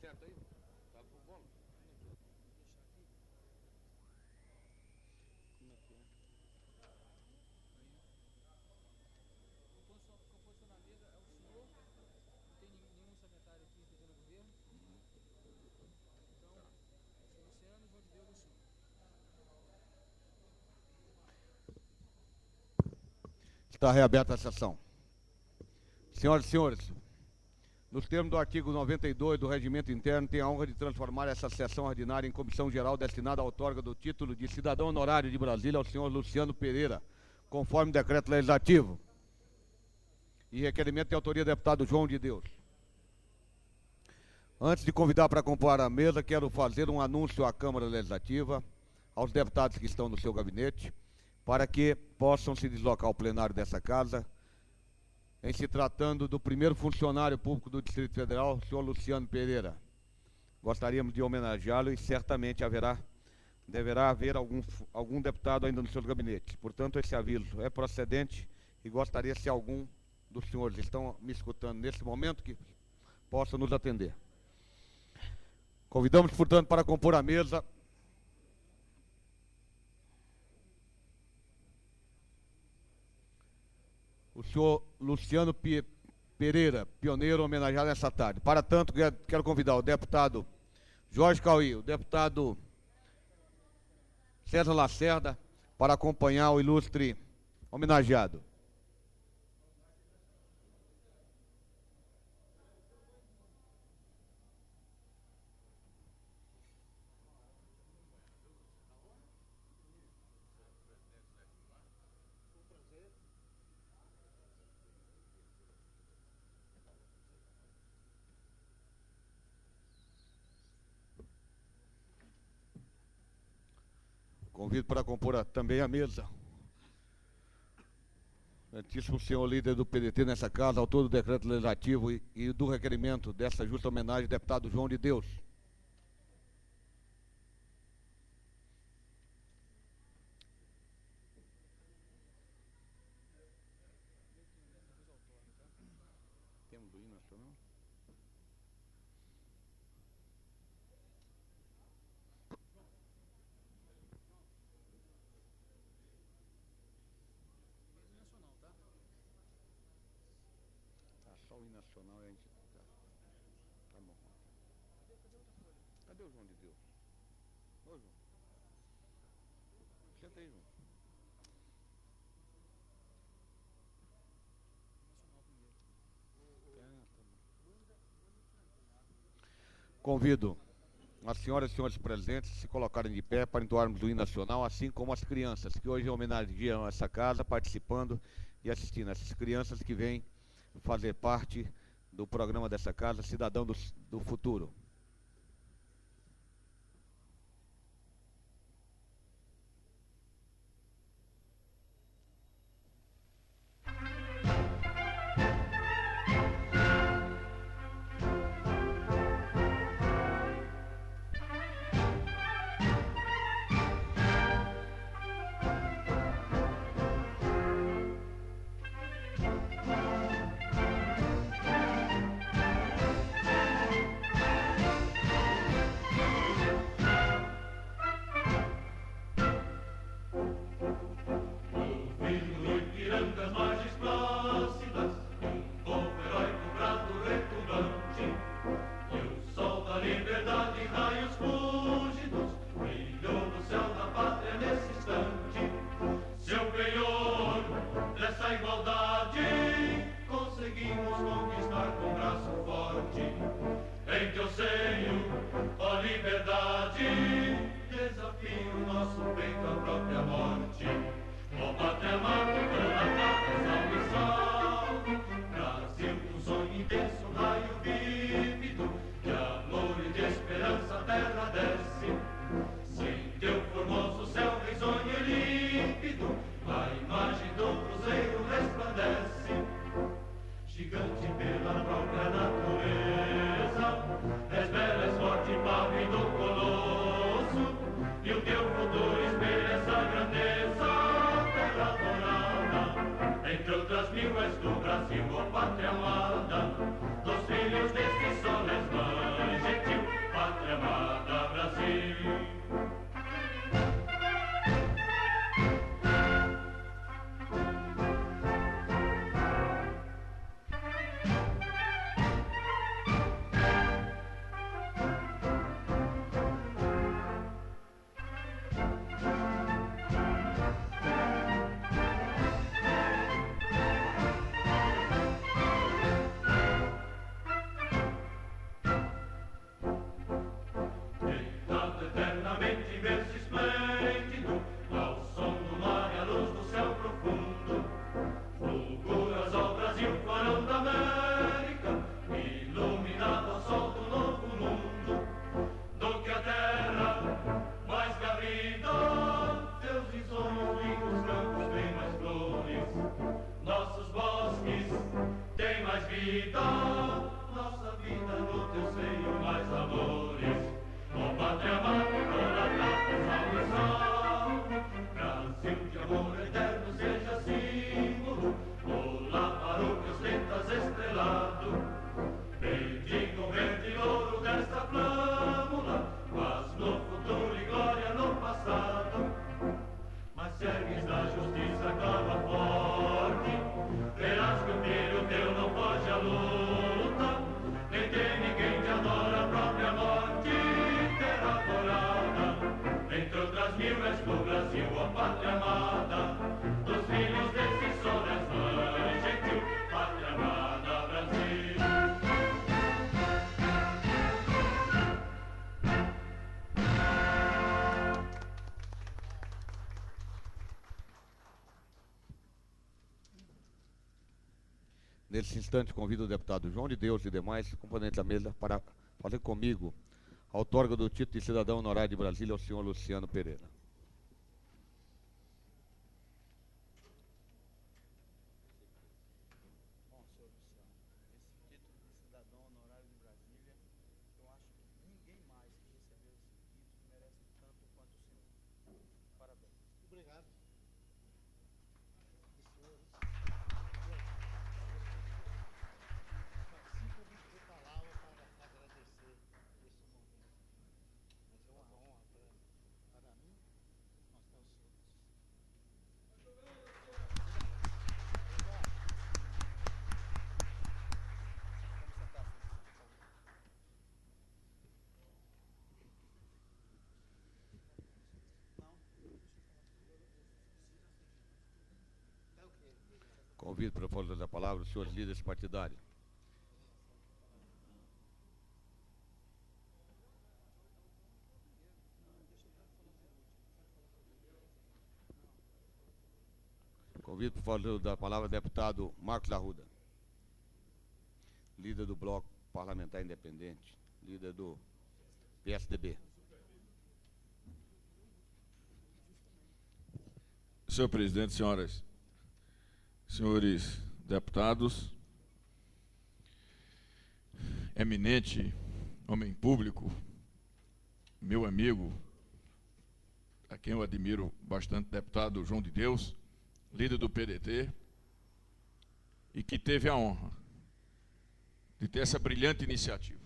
certo aí? Tá bom. Como é que é? Composição na mesa é o senhor, não tem nenhum secretário aqui representando o governo. Então, senhor Luciano, João de Deus, o senhor. Está reaberta a sessão. Senhoras e senhores, nos termos do artigo 92 do Regimento Interno, tenho a honra de transformar essa sessão ordinária em comissão geral destinada à outorga do título de cidadão honorário de Brasília ao senhor Luciano Pereira, conforme decreto legislativo e requerimento de autoria do deputado João de Deus. Antes de convidar para compor a mesa, quero fazer um anúncio à Câmara Legislativa, aos deputados que estão no seu gabinete, para que possam se deslocar ao plenário dessa casa, em se tratando do primeiro funcionário público do Distrito Federal, o senhor Luciano Pereira. Gostaríamos de homenageá-lo e certamente deverá haver algum deputado ainda nos seus gabinetes. Portanto, esse aviso é procedente e gostaria, se algum dos senhores estão me escutando nesse momento, que possa nos atender. Convidamos, portanto, para compor a mesa o senhor Luciano Pereira, pioneiro, homenageado nessa tarde. Para tanto, quero convidar o deputado Jorge Cauí, o deputado César Lacerda, para acompanhar o ilustre homenageado. Convido para compor também a mesa o excelentíssimo senhor líder do PDT nessa casa, autor do decreto legislativo e do requerimento dessa justa homenagem, deputado João de Deus. Temos do hino nacional? Nacional, tá? Ah, só o hino nacional a gente... Tá bom. Cadê o João de Deus? Ô, João. Senta aí, João. Nacional primeiro. Tá bom. Convido as senhoras e senhores presentes a se colocarem de pé para entoarmos o hino nacional, assim como as crianças que hoje homenageiam essa casa, participando e assistindo. Essas crianças que vêm fazer parte do programa dessa casa, Cidadão do Futuro. nossa vida no teu seio mais amores. Ó pátria amada, idolatrada, salvação. Brasil de amor eterno seja símbolo, olá para o que ostentas estrelado. Bendiga o verde e ouro desta flâmula, paz no futuro e glória no passado. Mas se ergues da justiça, clama forte, verás que o brilho teu não foge à luta. Nem tem ninguém te adora, a própria morte terá morada. Entre outras mil és do Brasil, ó pátria amada, dos filhos desse sol és mãe gentil, pátria amada Brasil. Nesse instante, convido o deputado João de Deus e demais componentes da mesa para fazer comigo a outorga do título de cidadão honorário de Brasília ao senhor Luciano Pereira. Bom, senhor Luciano, esse título de cidadão honorário de Brasília, eu acho que ninguém mais que recebeu esse título merece tanto quanto o senhor. Parabéns. Obrigado. E senhores, assim como eu falava para agradecer esse momento, mas é uma honra para mim mostrar os senhores. Vamos sentar, por favor. Convido para fazer da palavra os senhores líderes partidários. Convido para fazer da palavra o deputado Marcos Arruda, líder do Bloco Parlamentar Independente, líder do PSDB. Senhor presidente, senhoras, senhores deputados, eminente homem público, meu amigo, a quem eu admiro bastante, deputado João de Deus, líder do PDT, e que teve a honra de ter essa brilhante iniciativa.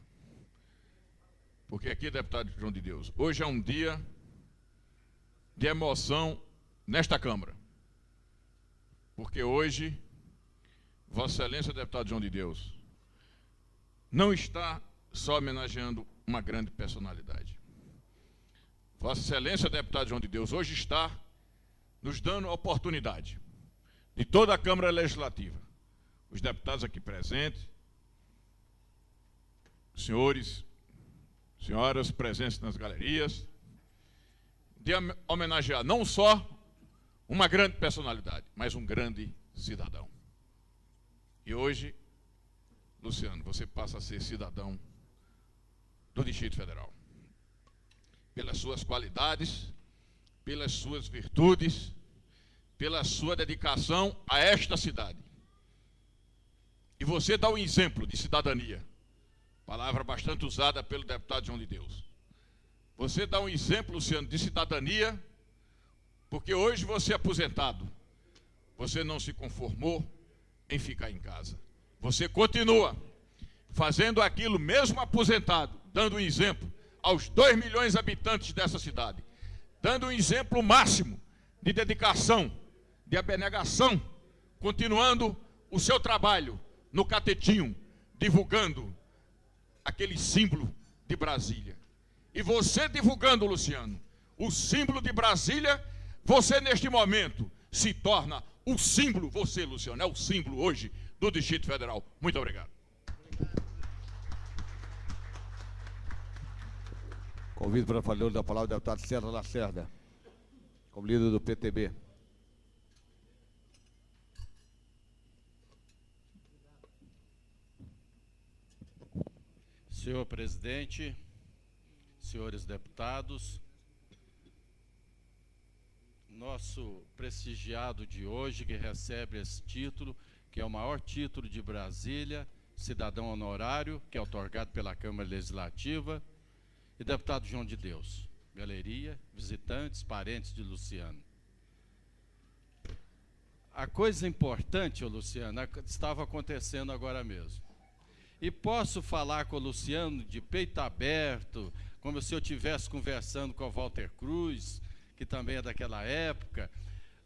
Porque aqui, deputado João de Deus, hoje é um dia de emoção nesta Câmara. Porque hoje, Vossa Excelência, deputado João de Deus, não está só homenageando uma grande personalidade. Vossa Excelência, deputado João de Deus, hoje está nos dando a oportunidade de toda a Câmara Legislativa, os deputados aqui presentes, senhores, senhoras presentes nas galerias, de homenagear não só uma grande personalidade, mas um grande cidadão. E hoje, Luciano, você passa a ser cidadão do Distrito Federal. Pelas suas qualidades, pelas suas virtudes, pela sua dedicação a esta cidade. E você dá um exemplo de cidadania, palavra bastante usada pelo deputado João de Deus. Você dá um exemplo, Luciano, de cidadania, porque hoje você é aposentado. Você não se conformou em ficar em casa. Você continua fazendo aquilo mesmo aposentado, dando um exemplo aos 2 milhões de habitantes dessa cidade, dando um exemplo máximo de dedicação, de abnegação, continuando o seu trabalho no Catetinho, divulgando aquele símbolo de Brasília. E você divulgando, Luciano, o símbolo de Brasília, você neste momento se torna o símbolo, você, Luciano, é o símbolo hoje do Distrito Federal. Muito obrigado. Convido para falar da palavra o deputado César Lacerda, como líder do PTB. Senhor presidente, senhores deputados, nosso prestigiado de hoje, que recebe esse título, que é o maior título de Brasília, cidadão honorário, que é outorgado pela Câmara Legislativa, e deputado João de Deus, galeria, visitantes, parentes de Luciano. A coisa importante, ô Luciano, estava acontecendo agora mesmo. E posso falar com o Luciano de peito aberto, como se eu estivesse conversando com o Walter Cruz, que também é daquela época.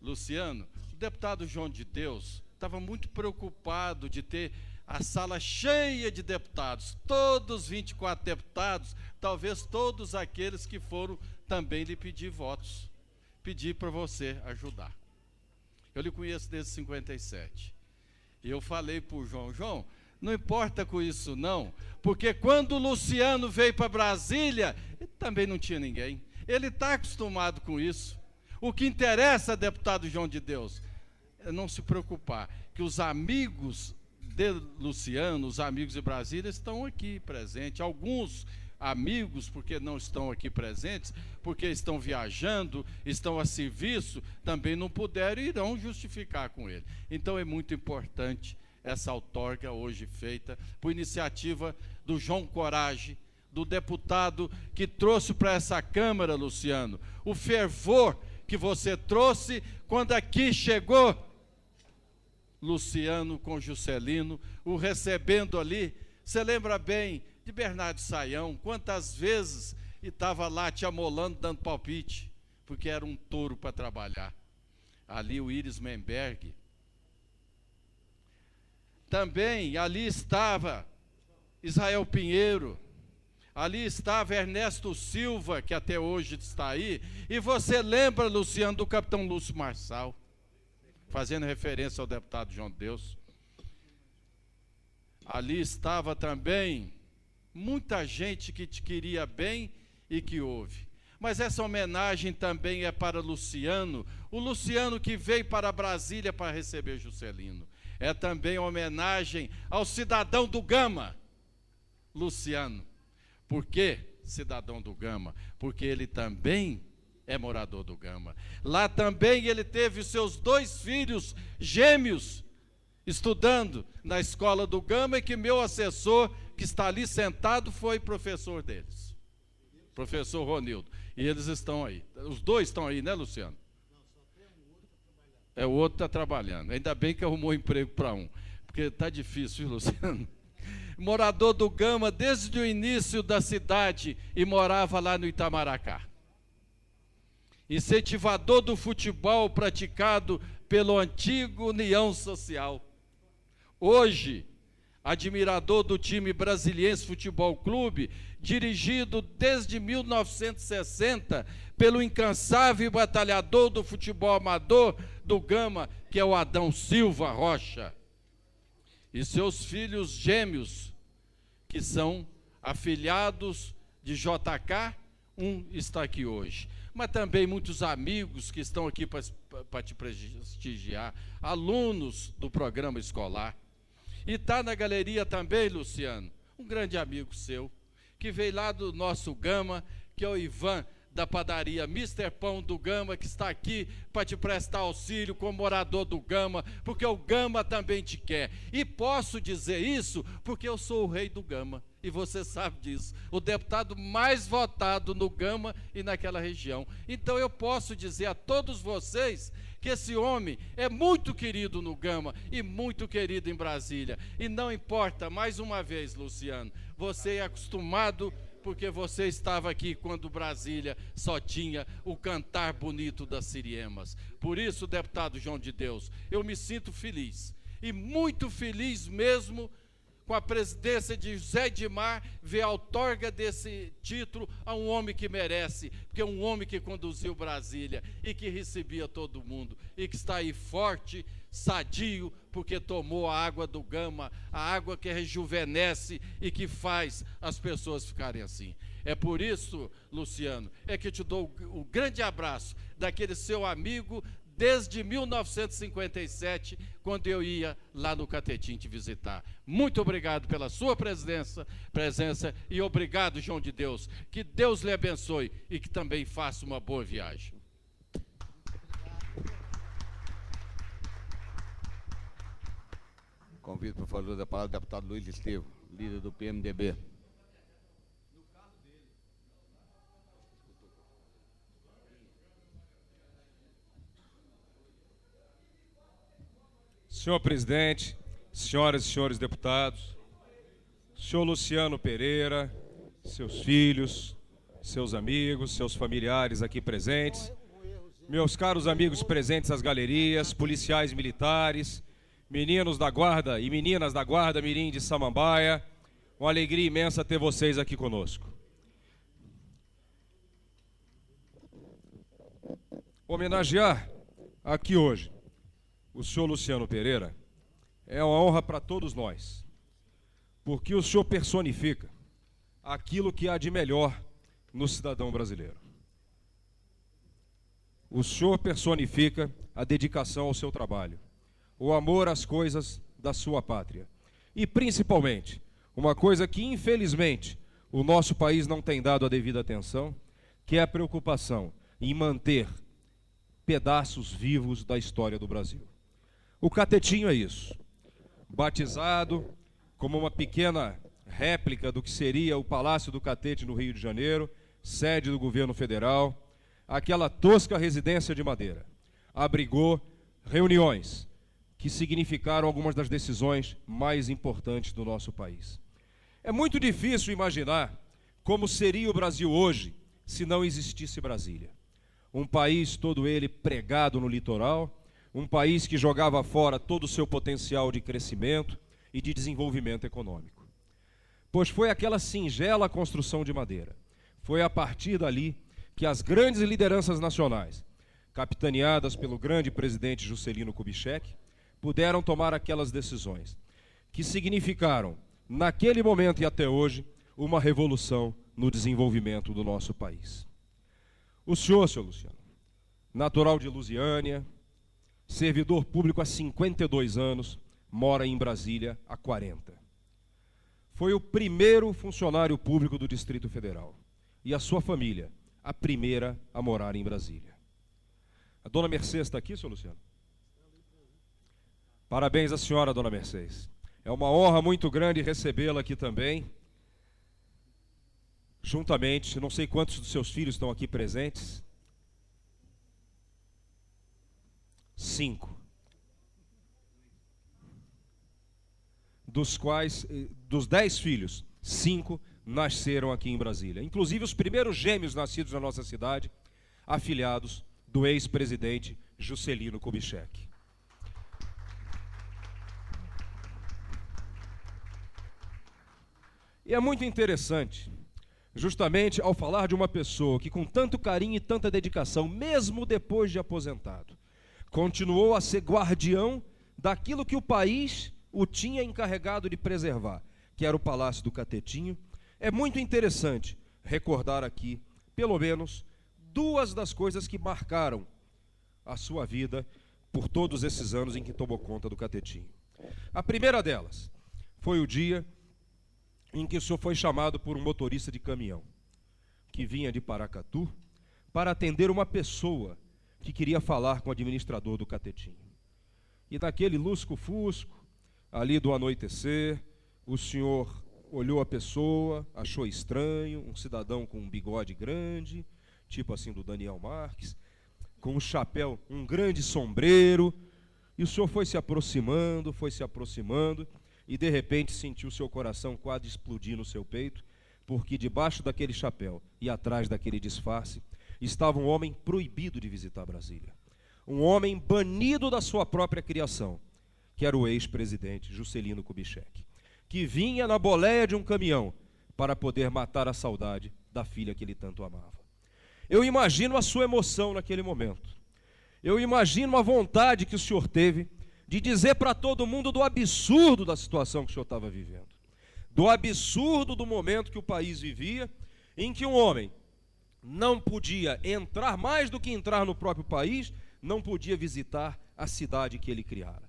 Luciano, o deputado João de Deus estava muito preocupado de ter a sala cheia de deputados, todos os 24 deputados, talvez todos aqueles que foram também lhe pedir votos, pedir para você ajudar. Eu lhe conheço desde 57. E eu falei para o João, não importa com isso não, porque quando o Luciano veio para Brasília, ele também não tinha ninguém. Ele está acostumado com isso. O que interessa, deputado João de Deus, é não se preocupar, que os amigos de Luciano, os amigos de Brasília estão aqui presentes. Alguns amigos, porque não estão aqui presentes, porque estão viajando, estão a serviço, também não puderam e irão justificar com ele. Então é muito importante essa outorga hoje feita por iniciativa do João Coragem, do deputado que trouxe para essa Câmara, Luciano, o fervor que você trouxe quando aqui chegou Luciano com Juscelino, o recebendo ali. Você lembra bem de Bernardo Saião, quantas vezes estava lá te amolando, dando palpite, porque era um touro para trabalhar. Ali o Iris Menberg. Também ali estava Israel Pinheiro, ali estava Ernesto Silva, que até hoje está aí, e você lembra, Luciano, do capitão Lúcio Marçal, fazendo referência ao deputado João de Deus. Ali estava também muita gente que te queria bem e que houve. Mas essa homenagem também é para Luciano, o Luciano que veio para Brasília para receber Juscelino. É também homenagem ao cidadão do Gama, Luciano. Por que cidadão do Gama? Porque ele também é morador do Gama. Lá também ele teve os seus 2 filhos gêmeos estudando na escola do Gama, e que meu assessor, que está ali sentado, foi professor deles. Professor Ronildo. E eles estão aí. Os 2 estão aí, né, Luciano? O outro está trabalhando. Ainda bem que arrumou emprego para um, porque está difícil, viu, Luciano? Morador do Gama desde o início da cidade e morava lá no Itamaracá. Incentivador do futebol praticado pelo antigo União Social. Hoje, admirador do time Brasiliense Futebol Clube, dirigido desde 1960 pelo incansável e batalhador do futebol amador do Gama, que é o Adão Silva Rocha. E seus filhos gêmeos, que são afilhados de JK, um está aqui hoje. Mas também muitos amigos que estão aqui para te prestigiar, alunos do programa escolar. E está na galeria também, Luciano, um grande amigo seu, que veio lá do nosso Gama, que é o Ivan, da padaria Mr. Pão do Gama, que está aqui para te prestar auxílio como morador do Gama, porque o Gama também te quer. E posso dizer isso porque eu sou o rei do Gama, e você sabe disso, o deputado mais votado no Gama e naquela região. Então eu posso dizer a todos vocês que esse homem é muito querido no Gama e muito querido em Brasília. E não importa, mais uma vez, Luciano, você é acostumado, porque você estava aqui quando Brasília só tinha o cantar bonito das siriemas. Por isso, deputado João de Deus, eu me sinto feliz, e muito feliz mesmo, com a presidência de José Edmar, ver a outorga desse título a um homem que merece, porque é um homem que conduziu Brasília e que recebia todo mundo, e que está aí forte, sadio, porque tomou a água do Gama, a água que rejuvenesce e que faz as pessoas ficarem assim. É por isso, Luciano, é que eu te dou o grande abraço daquele seu amigo desde 1957, quando eu ia lá no Catetim te visitar. Muito obrigado pela sua presença e obrigado, João de Deus. Que Deus lhe abençoe e que também faça uma boa viagem. Convido para fazer a palavra o deputado Luiz Estevam, líder do PMDB. Senhor presidente, senhoras e senhores deputados, senhor Luciano Pereira, seus filhos, seus amigos, seus familiares aqui presentes, meus caros amigos presentes às galerias, policiais militares, meninos da guarda e meninas da guarda mirim de Samambaia, uma alegria imensa ter vocês aqui conosco. Homenagear aqui hoje o senhor Luciano Pereira é uma honra para todos nós, porque o senhor personifica aquilo que há de melhor no cidadão brasileiro. O senhor personifica a dedicação ao seu trabalho, o amor às coisas da sua pátria e, principalmente, uma coisa que, infelizmente, o nosso país não tem dado a devida atenção, que é a preocupação em manter pedaços vivos da história do Brasil. O Catetinho é isso, batizado como uma pequena réplica do que seria o Palácio do Catete no Rio de Janeiro, sede do governo federal. Aquela tosca residência de madeira abrigou reuniões que significaram algumas das decisões mais importantes do nosso país. É muito difícil imaginar como seria o Brasil hoje se não existisse Brasília. Um país todo ele pregado no litoral, um país que jogava fora todo o seu potencial de crescimento e de desenvolvimento econômico. Pois foi aquela singela construção de madeira. Foi a partir dali que as grandes lideranças nacionais, capitaneadas pelo grande presidente Juscelino Kubitschek, puderam tomar aquelas decisões que significaram, naquele momento e até hoje, uma revolução no desenvolvimento do nosso país. O senhor, senhor Luciano, natural de Lusiânia, servidor público há 52 anos, mora em Brasília há 40. Foi o primeiro funcionário público do Distrito Federal. E a sua família, a primeira a morar em Brasília. A dona Mercedes está aqui, senhor Luciano? Parabéns à senhora, dona Mercedes. É uma honra muito grande recebê-la aqui também. Juntamente, não sei quantos dos seus filhos estão aqui presentes. 5. Dos quais, dos 10 filhos, 5 nasceram aqui em Brasília. Inclusive os primeiros gêmeos nascidos na nossa cidade, afilhados do ex-presidente Juscelino Kubitschek. E é muito interessante, justamente ao falar de uma pessoa que com tanto carinho e tanta dedicação, mesmo depois de aposentado, continuou a ser guardião daquilo que o país o tinha encarregado de preservar, que era o Palácio do Catetinho. É muito interessante recordar aqui, pelo menos, 2 das coisas que marcaram a sua vida por todos esses anos em que tomou conta do Catetinho. A primeira delas foi o dia em que o senhor foi chamado por um motorista de caminhão, que vinha de Paracatu, para atender uma pessoa que queria falar com o administrador do Catetinho. E naquele lusco-fusco, ali do anoitecer, o senhor olhou a pessoa, achou estranho, um cidadão com um bigode grande, tipo assim do Daniel Marques, com um chapéu, um grande sombreiro, e o senhor foi se aproximando, e de repente sentiu seu coração quase explodir no seu peito, porque debaixo daquele chapéu e atrás daquele disfarce, estava um homem proibido de visitar Brasília. Um homem banido da sua própria criação, que era o ex-presidente Juscelino Kubitschek, que vinha na boleia de um caminhão para poder matar a saudade da filha que ele tanto amava. Eu imagino a sua emoção naquele momento. Eu imagino a vontade que o senhor teve de dizer para todo mundo do absurdo da situação que o senhor estava vivendo. Do absurdo do momento que o país vivia, em que um homem não podia entrar, mais do que entrar no próprio país, não podia visitar a cidade que ele criara.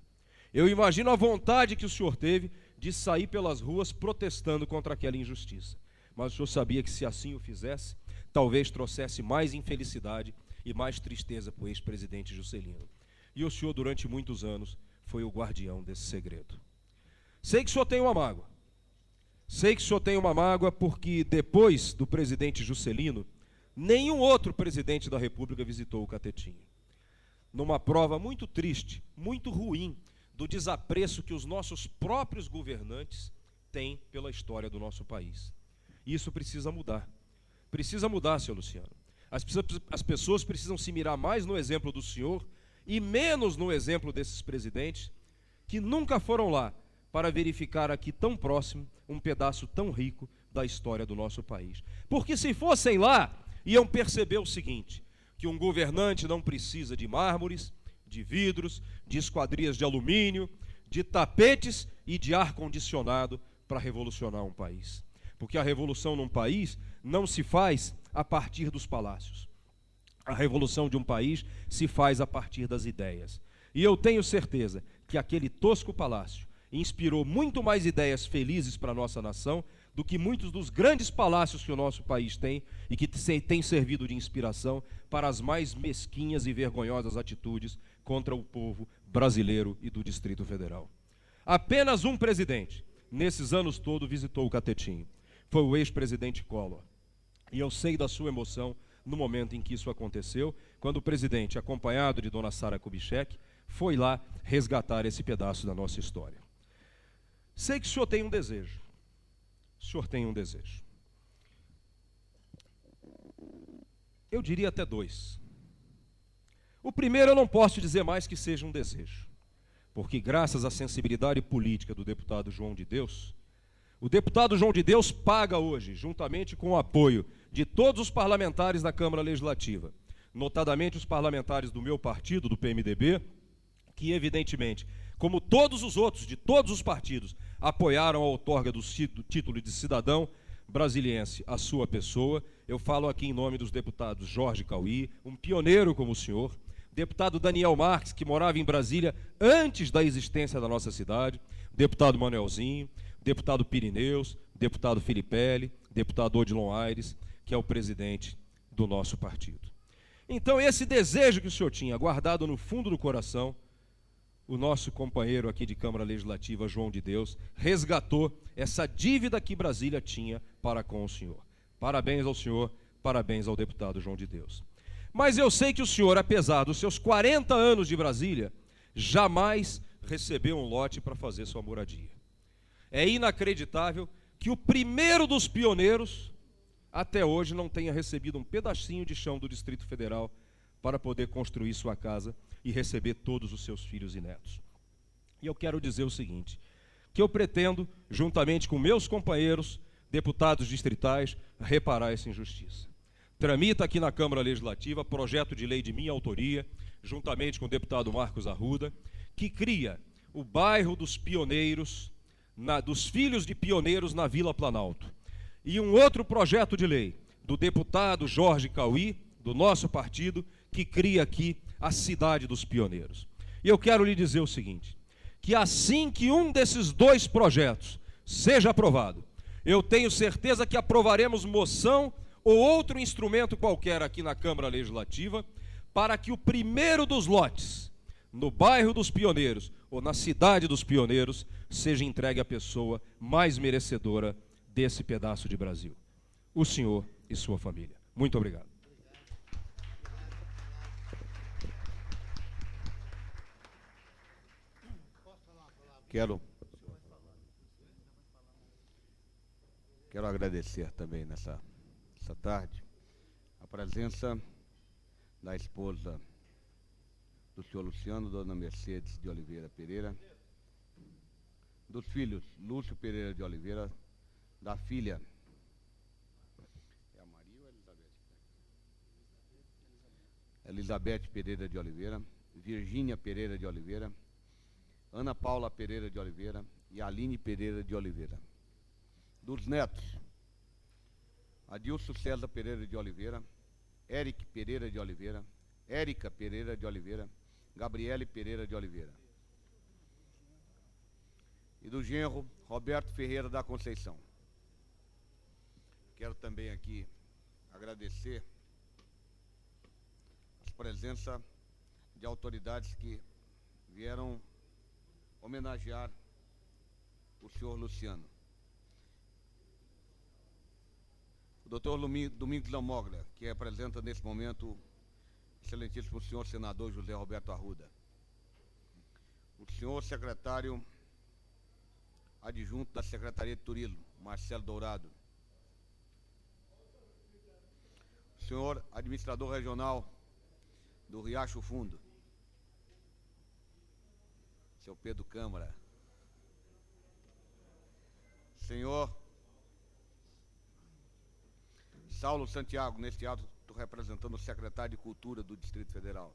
Eu imagino a vontade que o senhor teve de sair pelas ruas protestando contra aquela injustiça. Mas o senhor sabia que se assim o fizesse, talvez trouxesse mais infelicidade e mais tristeza para o ex-presidente Juscelino. E o senhor, durante muitos anos, foi o guardião desse segredo. Sei que o senhor tem uma mágoa. Sei que o senhor tem uma mágoa porque depois do presidente Juscelino, nenhum outro presidente da República visitou o Catetinho. Numa prova muito triste, muito ruim, do desapreço que os nossos próprios governantes têm pela história do nosso país. Isso precisa mudar. Precisa mudar, senhor Luciano. As pessoas precisam se mirar mais no exemplo do senhor e menos no exemplo desses presidentes que nunca foram lá para verificar aqui tão próximo um pedaço tão rico da história do nosso país. Porque se fossem lá, iam perceber o seguinte, que um governante não precisa de mármores, de vidros, de esquadrias de alumínio, de tapetes e de ar-condicionado para revolucionar um país. Porque a revolução num país não se faz a partir dos palácios. A revolução de um país se faz a partir das ideias. E eu tenho certeza que aquele tosco palácio inspirou muito mais ideias felizes para a nossa nação do que muitos dos grandes palácios que o nosso país tem e que têm servido de inspiração para as mais mesquinhas e vergonhosas atitudes contra o povo brasileiro e do Distrito Federal. Apenas um presidente, nesses anos todos, visitou o Catetinho. Foi o ex-presidente Collor. E eu sei da sua emoção no momento em que isso aconteceu, quando o presidente, acompanhado de dona Sara Kubitschek, foi lá resgatar esse pedaço da nossa história. Sei que o senhor tem um desejo. O senhor tem um desejo. Eu diria até dois. O primeiro eu não posso dizer mais que seja um desejo, porque graças à sensibilidade política do deputado João de Deus, o deputado João de Deus paga hoje, juntamente com o apoio de todos os parlamentares da Câmara Legislativa, notadamente os parlamentares do meu partido, do PMDB, que evidentemente, como todos os outros, de todos os partidos, apoiaram a outorga do título de cidadão brasiliense à sua pessoa. Eu falo aqui em nome dos deputados Jorge Cauí, um pioneiro como o senhor, deputado Daniel Marques, que morava em Brasília antes da existência da nossa cidade, deputado Manuelzinho, deputado Pirineus, deputado Filipelli, deputado Odilon Aires, que é o presidente do nosso partido. Então, esse desejo que o senhor tinha guardado no fundo do coração, o nosso companheiro aqui de Câmara Legislativa, João de Deus, resgatou essa dívida que Brasília tinha para com o senhor. Parabéns ao senhor, parabéns ao deputado João de Deus. Mas eu sei que o senhor, apesar dos seus 40 anos de Brasília, jamais recebeu um lote para fazer sua moradia. É inacreditável que o primeiro dos pioneiros, até hoje, não tenha recebido um pedacinho de chão do Distrito Federal para poder construir sua casa e receber todos os seus filhos e netos. E eu quero dizer o seguinte, que eu pretendo, juntamente com meus companheiros, deputados distritais, reparar essa injustiça. Tramita aqui na Câmara Legislativa projeto de lei de minha autoria, juntamente com o deputado Marcos Arruda, que cria o bairro dos pioneiros, dos filhos de pioneiros na Vila Planalto. E um outro projeto de lei do deputado Jorge Cauí, do nosso partido, que cria aqui a cidade dos pioneiros. E eu quero lhe dizer o seguinte, que assim que um desses dois projetos seja aprovado, eu tenho certeza que aprovaremos moção ou outro instrumento qualquer aqui na Câmara Legislativa para que o primeiro dos lotes, no bairro dos pioneiros ou na cidade dos pioneiros, seja entregue à pessoa mais merecedora desse pedaço de Brasil. O senhor e sua família. Muito obrigado. Quero agradecer também nessa tarde a presença da esposa do senhor Luciano, dona Mercedes de Oliveira Pereira, dos filhos Lúcio Pereira de Oliveira, da filha, é a Maria ou a Elizabeth? Elizabeth Pereira de Oliveira, Virgínia Pereira de Oliveira, Ana Paula Pereira de Oliveira e Aline Pereira de Oliveira. Dos netos, Adilson César Pereira de Oliveira, Eric Pereira de Oliveira, Érica Pereira de Oliveira, Gabriele Pereira de Oliveira. E do genro, Roberto Ferreira da Conceição. Quero também aqui agradecer a presença de autoridades que vieram homenagear o senhor Luciano. O doutor Domingos Lamogra, que representa nesse momento o excelentíssimo senhor senador José Roberto Arruda. O senhor secretário adjunto da Secretaria de Turismo, Marcelo Dourado. O senhor administrador regional do Riacho Fundo, seu Pedro Câmara. Senhor Saulo Santiago, neste ato representando o secretário de Cultura do Distrito Federal.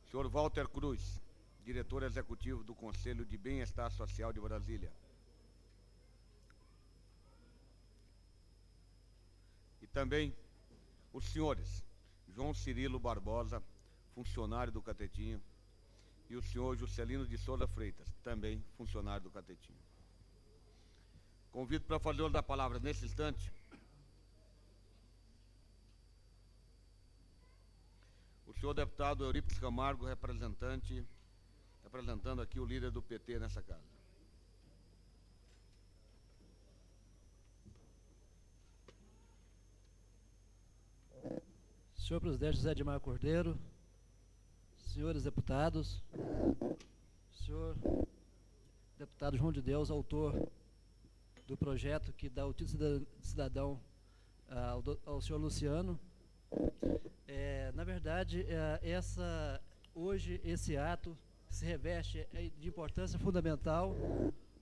Senhor Walter Cruz, diretor executivo do Conselho de Bem-Estar Social de Brasília. E também os senhores João Cirilo Barbosa, funcionário do Catetinho, e o senhor Juscelino de Souza Freitas, também funcionário do Catetinho. Convido para fazer uso da palavra nesse instante o senhor deputado Eurípides Camargo, representando aqui o líder do PT nessa casa. Senhor presidente José Edmar Cordeiro, senhores deputados, senhor deputado João de Deus, autor do projeto que dá o título de cidadão ao senhor Luciano. Na verdade, hoje esse ato se reveste de importância fundamental,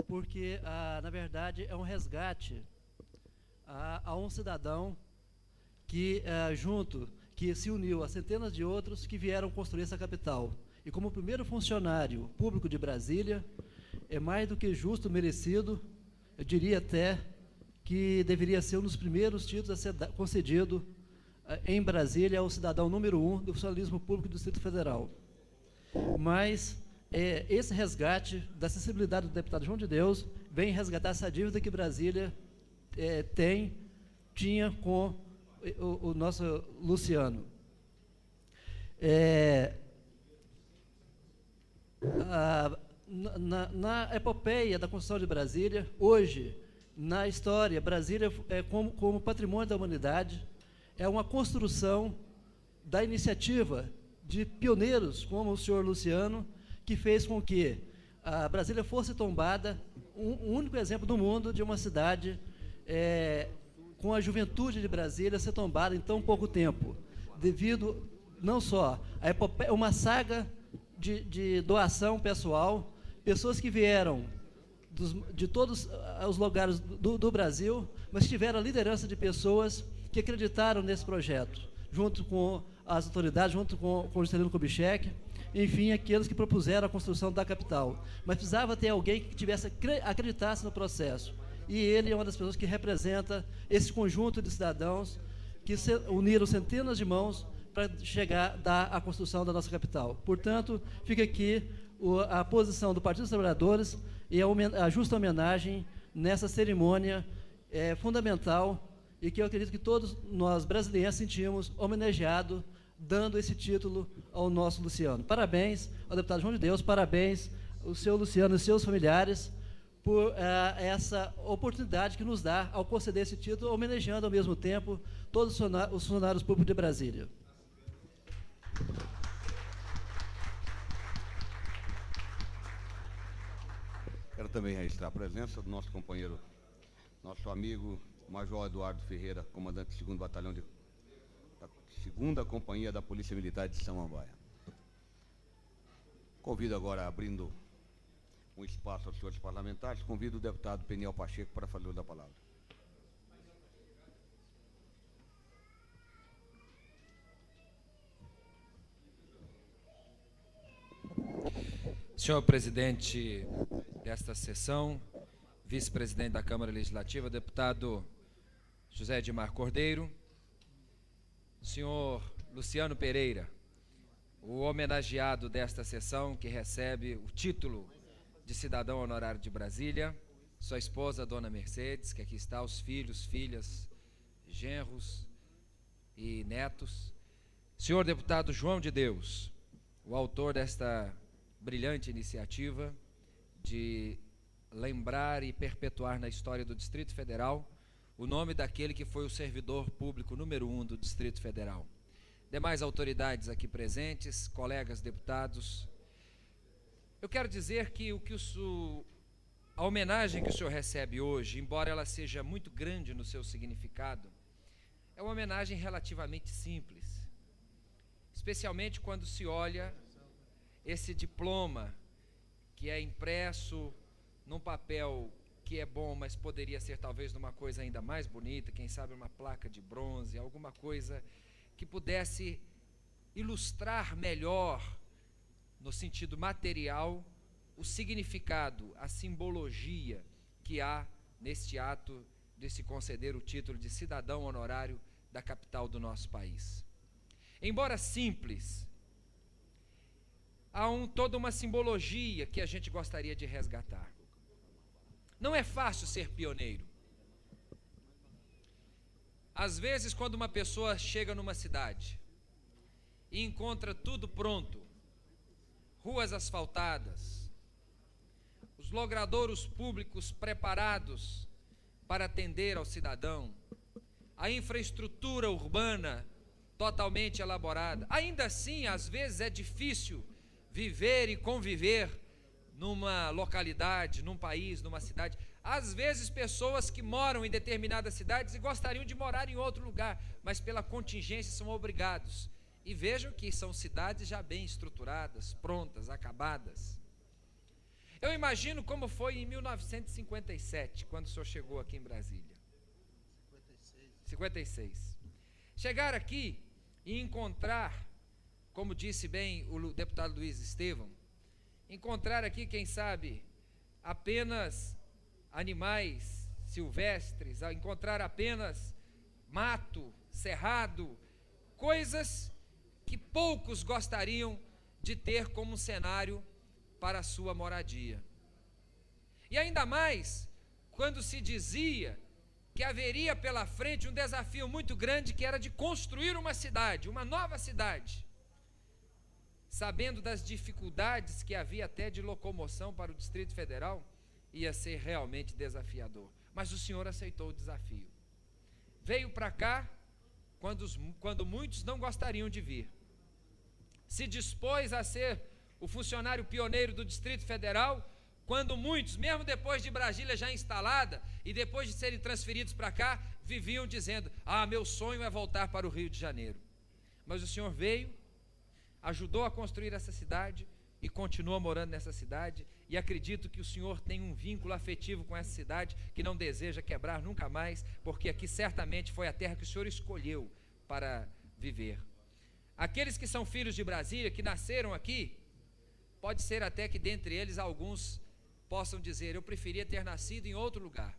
porque, na verdade, é um resgate a um cidadão que se uniu a centenas de outros que vieram construir essa capital. E como primeiro funcionário público de Brasília, é mais do que justo, merecido, eu diria até que deveria ser um dos primeiros títulos a ser concedido em Brasília ao cidadão número 1 do funcionalismo público do Distrito Federal. Mas esse resgate da acessibilidade do deputado João de Deus vem resgatar essa dívida que Brasília tinha com o nosso Luciano. Na epopeia da construção de Brasília, hoje, na história, Brasília como patrimônio da humanidade, é uma construção da iniciativa de pioneiros como o senhor Luciano, que fez com que a Brasília fosse tombada, um único exemplo do mundo de uma cidade com a juventude de Brasília ser tombada em tão pouco tempo, devido não só a epopeia, uma saga de doação pessoal, pessoas que vieram de todos os lugares do Brasil, mas tiveram a liderança de pessoas que acreditaram nesse projeto, junto com as autoridades, junto com o Juscelino Kubitschek, enfim, aqueles que propuseram a construção da capital. Mas precisava ter alguém que acreditasse no processo. E ele é uma das pessoas que representa esse conjunto de cidadãos que uniram centenas de mãos para chegar à construção da nossa capital. Portanto, fica aqui a posição do Partido dos Trabalhadores e a justa homenagem nessa cerimônia fundamental, e que eu acredito que todos nós brasileiros sentimos homenageado, dando esse título ao nosso Luciano. Parabéns ao deputado João de Deus, parabéns ao seu Luciano e seus familiares por essa oportunidade que nos dá ao conceder esse título, homenageando ao mesmo tempo todos os funcionários públicos de Brasília. Quero também registrar a presença do nosso companheiro, nosso amigo Major Eduardo Ferreira, comandante do 2º Batalhão da 2ª Companhia da Polícia Militar de Samambaia. Convido agora, abrindo um espaço aos senhores parlamentares, convido o deputado Peniel Pacheco para fazer uso da palavra. Senhor presidente desta sessão, vice-presidente da Câmara Legislativa, deputado José Edmar Cordeiro, senhor Luciano Pereira, o homenageado desta sessão, que recebe o título de cidadão honorário de Brasília, sua esposa, dona Mercedes, que aqui está, os filhos, filhas, genros e netos, senhor deputado João de Deus, o autor desta brilhante iniciativa de lembrar e perpetuar na história do Distrito Federal o nome daquele que foi o servidor público número 1 do Distrito Federal. Demais autoridades aqui presentes, colegas deputados, eu quero dizer que a homenagem que o senhor recebe hoje, embora ela seja muito grande no seu significado, é uma homenagem relativamente simples, especialmente quando se olha esse diploma que é impresso num papel que é bom, mas poderia ser talvez numa coisa ainda mais bonita, quem sabe uma placa de bronze, alguma coisa que pudesse ilustrar melhor, no sentido material, o significado, a simbologia que há neste ato de se conceder o título de cidadão honorário da capital do nosso país. Embora simples, há toda uma simbologia que a gente gostaria de resgatar. Não é fácil ser pioneiro. Às vezes, quando uma pessoa chega numa cidade e encontra tudo pronto, ruas asfaltadas, os logradouros públicos preparados para atender ao cidadão, a infraestrutura urbana totalmente elaborada, ainda assim, às vezes é difícil viver e conviver numa localidade, num país, numa cidade. Às vezes pessoas que moram em determinadas cidades e gostariam de morar em outro lugar, mas pela contingência são obrigados. E vejam que são cidades já bem estruturadas, prontas, acabadas. Eu imagino como foi em 1957, quando o senhor chegou aqui em Brasília. 56. Chegar aqui e encontrar, como disse bem o deputado Luiz Estevão, encontrar aqui, quem sabe, apenas animais silvestres, encontrar apenas mato, cerrado, coisas que poucos gostariam de ter como cenário para a sua moradia. E ainda mais, quando se dizia que haveria pela frente um desafio muito grande, que era de construir uma cidade, uma nova cidade, sabendo das dificuldades que havia até de locomoção para o Distrito Federal, ia ser realmente desafiador. Mas o senhor aceitou o desafio. Veio para cá quando muitos não gostariam de vir. Se dispôs a ser o funcionário pioneiro do Distrito Federal, quando muitos, mesmo depois de Brasília já instalada, e depois de serem transferidos para cá, viviam dizendo: meu sonho é voltar para o Rio de Janeiro. Mas o senhor veio, ajudou a construir essa cidade e continua morando nessa cidade, e acredito que o senhor tem um vínculo afetivo com essa cidade que não deseja quebrar nunca mais, porque aqui certamente foi a terra que o senhor escolheu para viver. Aqueles que são filhos de Brasília, que nasceram aqui, pode ser até que dentre eles alguns possam dizer: eu preferia ter nascido em outro lugar.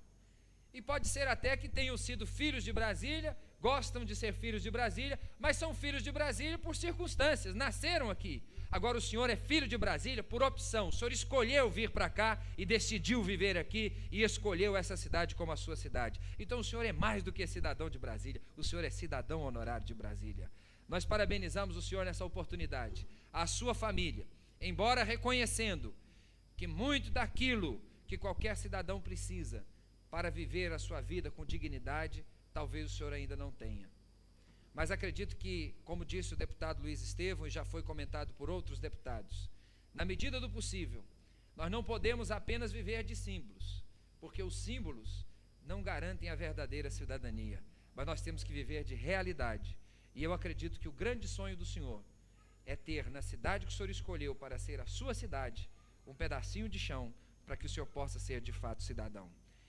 E pode ser até que tenham sido filhos de Brasília, gostam de ser filhos de Brasília, mas são filhos de Brasília por circunstâncias, nasceram aqui. Agora o senhor é filho de Brasília por opção, o senhor escolheu vir para cá e decidiu viver aqui e escolheu essa cidade como a sua cidade. Então o senhor é mais do que cidadão de Brasília, o senhor é cidadão honorário de Brasília. Nós parabenizamos o senhor nessa oportunidade, a sua família, embora reconhecendo que muito daquilo que qualquer cidadão precisa para viver a sua vida com dignidade, talvez o senhor ainda não tenha. Mas acredito que, como disse o deputado Luiz Estevão, e já foi comentado por outros deputados, na medida do possível, nós não podemos apenas viver de símbolos, porque os símbolos não garantem a verdadeira cidadania, mas nós temos que viver de realidade. E eu acredito que o grande sonho do senhor é ter na cidade que o senhor escolheu para ser a sua cidade, um pedacinho de chão para que o senhor possa ser de fato cidadão.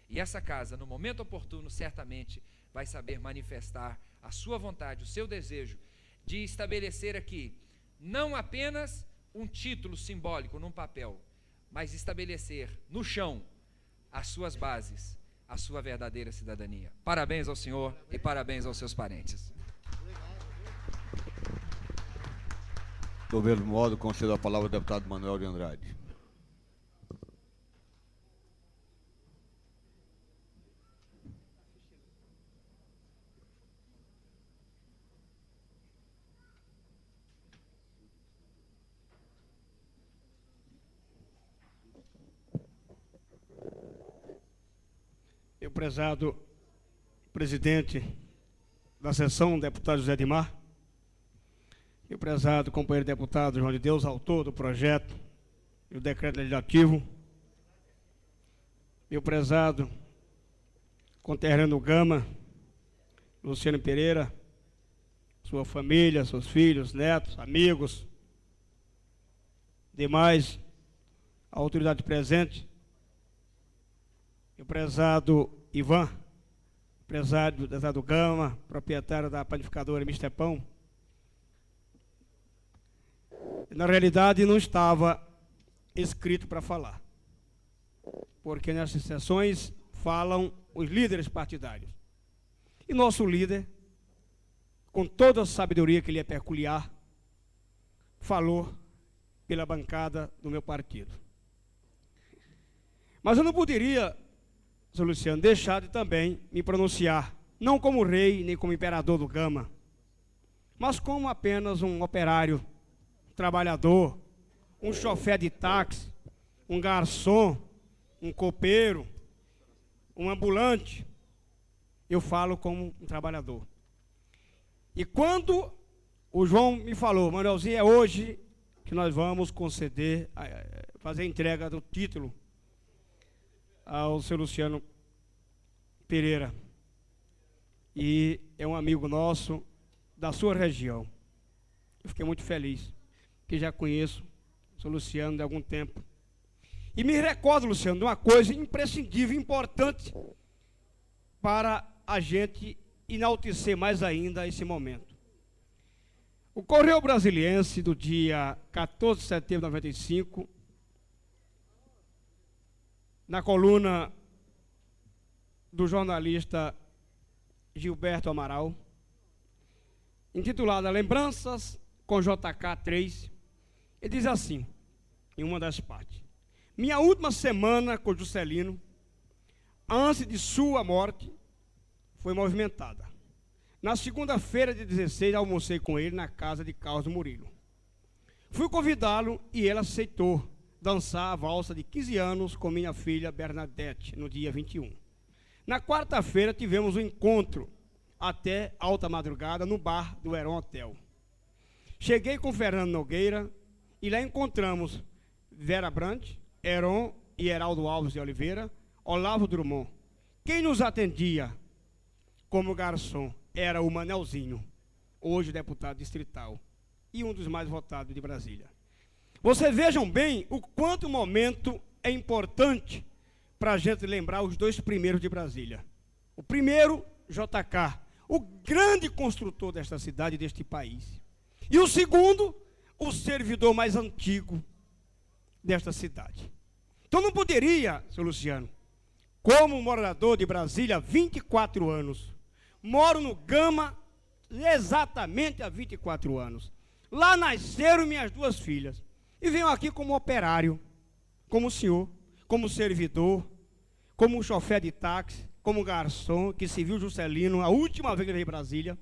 E essa casa, no momento oportuno, certamente vai saber manifestar a sua vontade, o seu desejo de estabelecer aqui não apenas um título simbólico num papel, mas estabelecer no chão as suas bases, a sua verdadeira cidadania. Parabéns ao senhor e parabéns aos seus parentes. Do mesmo modo, concedo a palavra ao deputado Manuel de Andrade. meu prezado presidente da sessão, deputado José Edmar, meu prezado companheiro deputado João de Deus, autor do projeto e o decreto legislativo, meu prezado conterrâneo Gama, Luciano Pereira, sua família, seus filhos, netos, amigos, demais, a autoridade presente, meu prezado Ivan, prezado Gama, proprietário da panificadora Mister Pão. Na realidade, não estava escrito para falar, porque nessas sessões falam os líderes partidários. E nosso líder, com toda a sabedoria que lhe é peculiar, falou pela bancada do meu partido. Mas eu não poderia, Sr. Luciano, deixar de também me pronunciar, não como rei, nem como imperador do Gama, mas como apenas um operário, trabalhador, um chofer de táxi, um garçom, um copeiro, um ambulante. Eu falo como um trabalhador. E quando o João me falou, Manuelzinho, é hoje que nós vamos conceder, fazer a entrega do título ao seu Luciano Pereira. E é um amigo nosso da sua região. Eu fiquei muito feliz, que já conheço o seu Luciano de algum tempo. E me recordo, Luciano, de uma coisa imprescindível, importante, para a gente enaltecer mais ainda esse momento. O Correio Brasiliense, do dia 14 de setembro de 95, na coluna do jornalista Gilberto Amaral, intitulada Lembranças com JK3, ele diz assim, em uma das partes: minha última semana com Juscelino, antes de sua morte, foi movimentada. Na segunda-feira de 16, almocei com ele na casa de Carlos Murilo. Fui convidá-lo e ele aceitou dançar a valsa de 15 anos com minha filha Bernadette, no dia 21. Na quarta-feira tivemos um encontro até alta madrugada no bar do Heron Hotel. Cheguei com Fernando Nogueira e lá encontramos Vera Brandt, Heron e Heraldo Alves de Oliveira, Olavo Drummond. Quem nos atendia como garçom era o Manelzinho, hoje deputado distrital, e um dos mais votados de Brasília. Vocês vejam bem o quanto o momento é importante para a gente lembrar os dois primeiros de Brasília. O primeiro, JK, o grande construtor desta cidade e deste país. E o segundo, o servidor mais antigo desta cidade. Então não poderia, seu Luciano, como morador de Brasília há 24 anos, moro no Gama exatamente há 24 anos. Lá nasceram minhas duas filhas. E venho aqui como operário, como senhor, como servidor, como chofer de táxi, como garçom, que se viu Juscelino a última vez que veio em Brasília.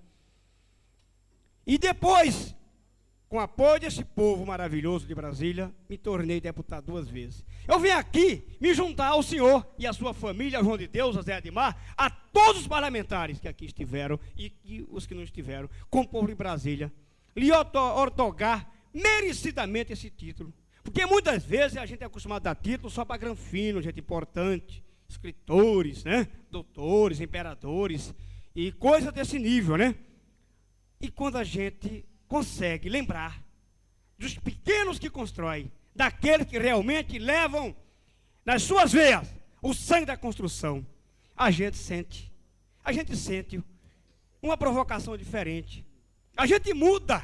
E depois, com o apoio desse povo maravilhoso de Brasília, me tornei deputado 2 vezes. Eu vim aqui me juntar ao senhor e à sua família, João de Deus, José Edmar, a todos os parlamentares que aqui estiveram e os que não estiveram, com o povo de Brasília, lhe ortogar merecidamente esse título. Porque muitas vezes a gente é acostumado a dar título só para granfino, gente importante, escritores, né? Doutores, imperadores e coisas desse nível, né? E quando a gente consegue lembrar dos pequenos que constroem, daqueles que realmente levam nas suas veias o sangue da construção, a gente sente uma provocação diferente. A gente muda,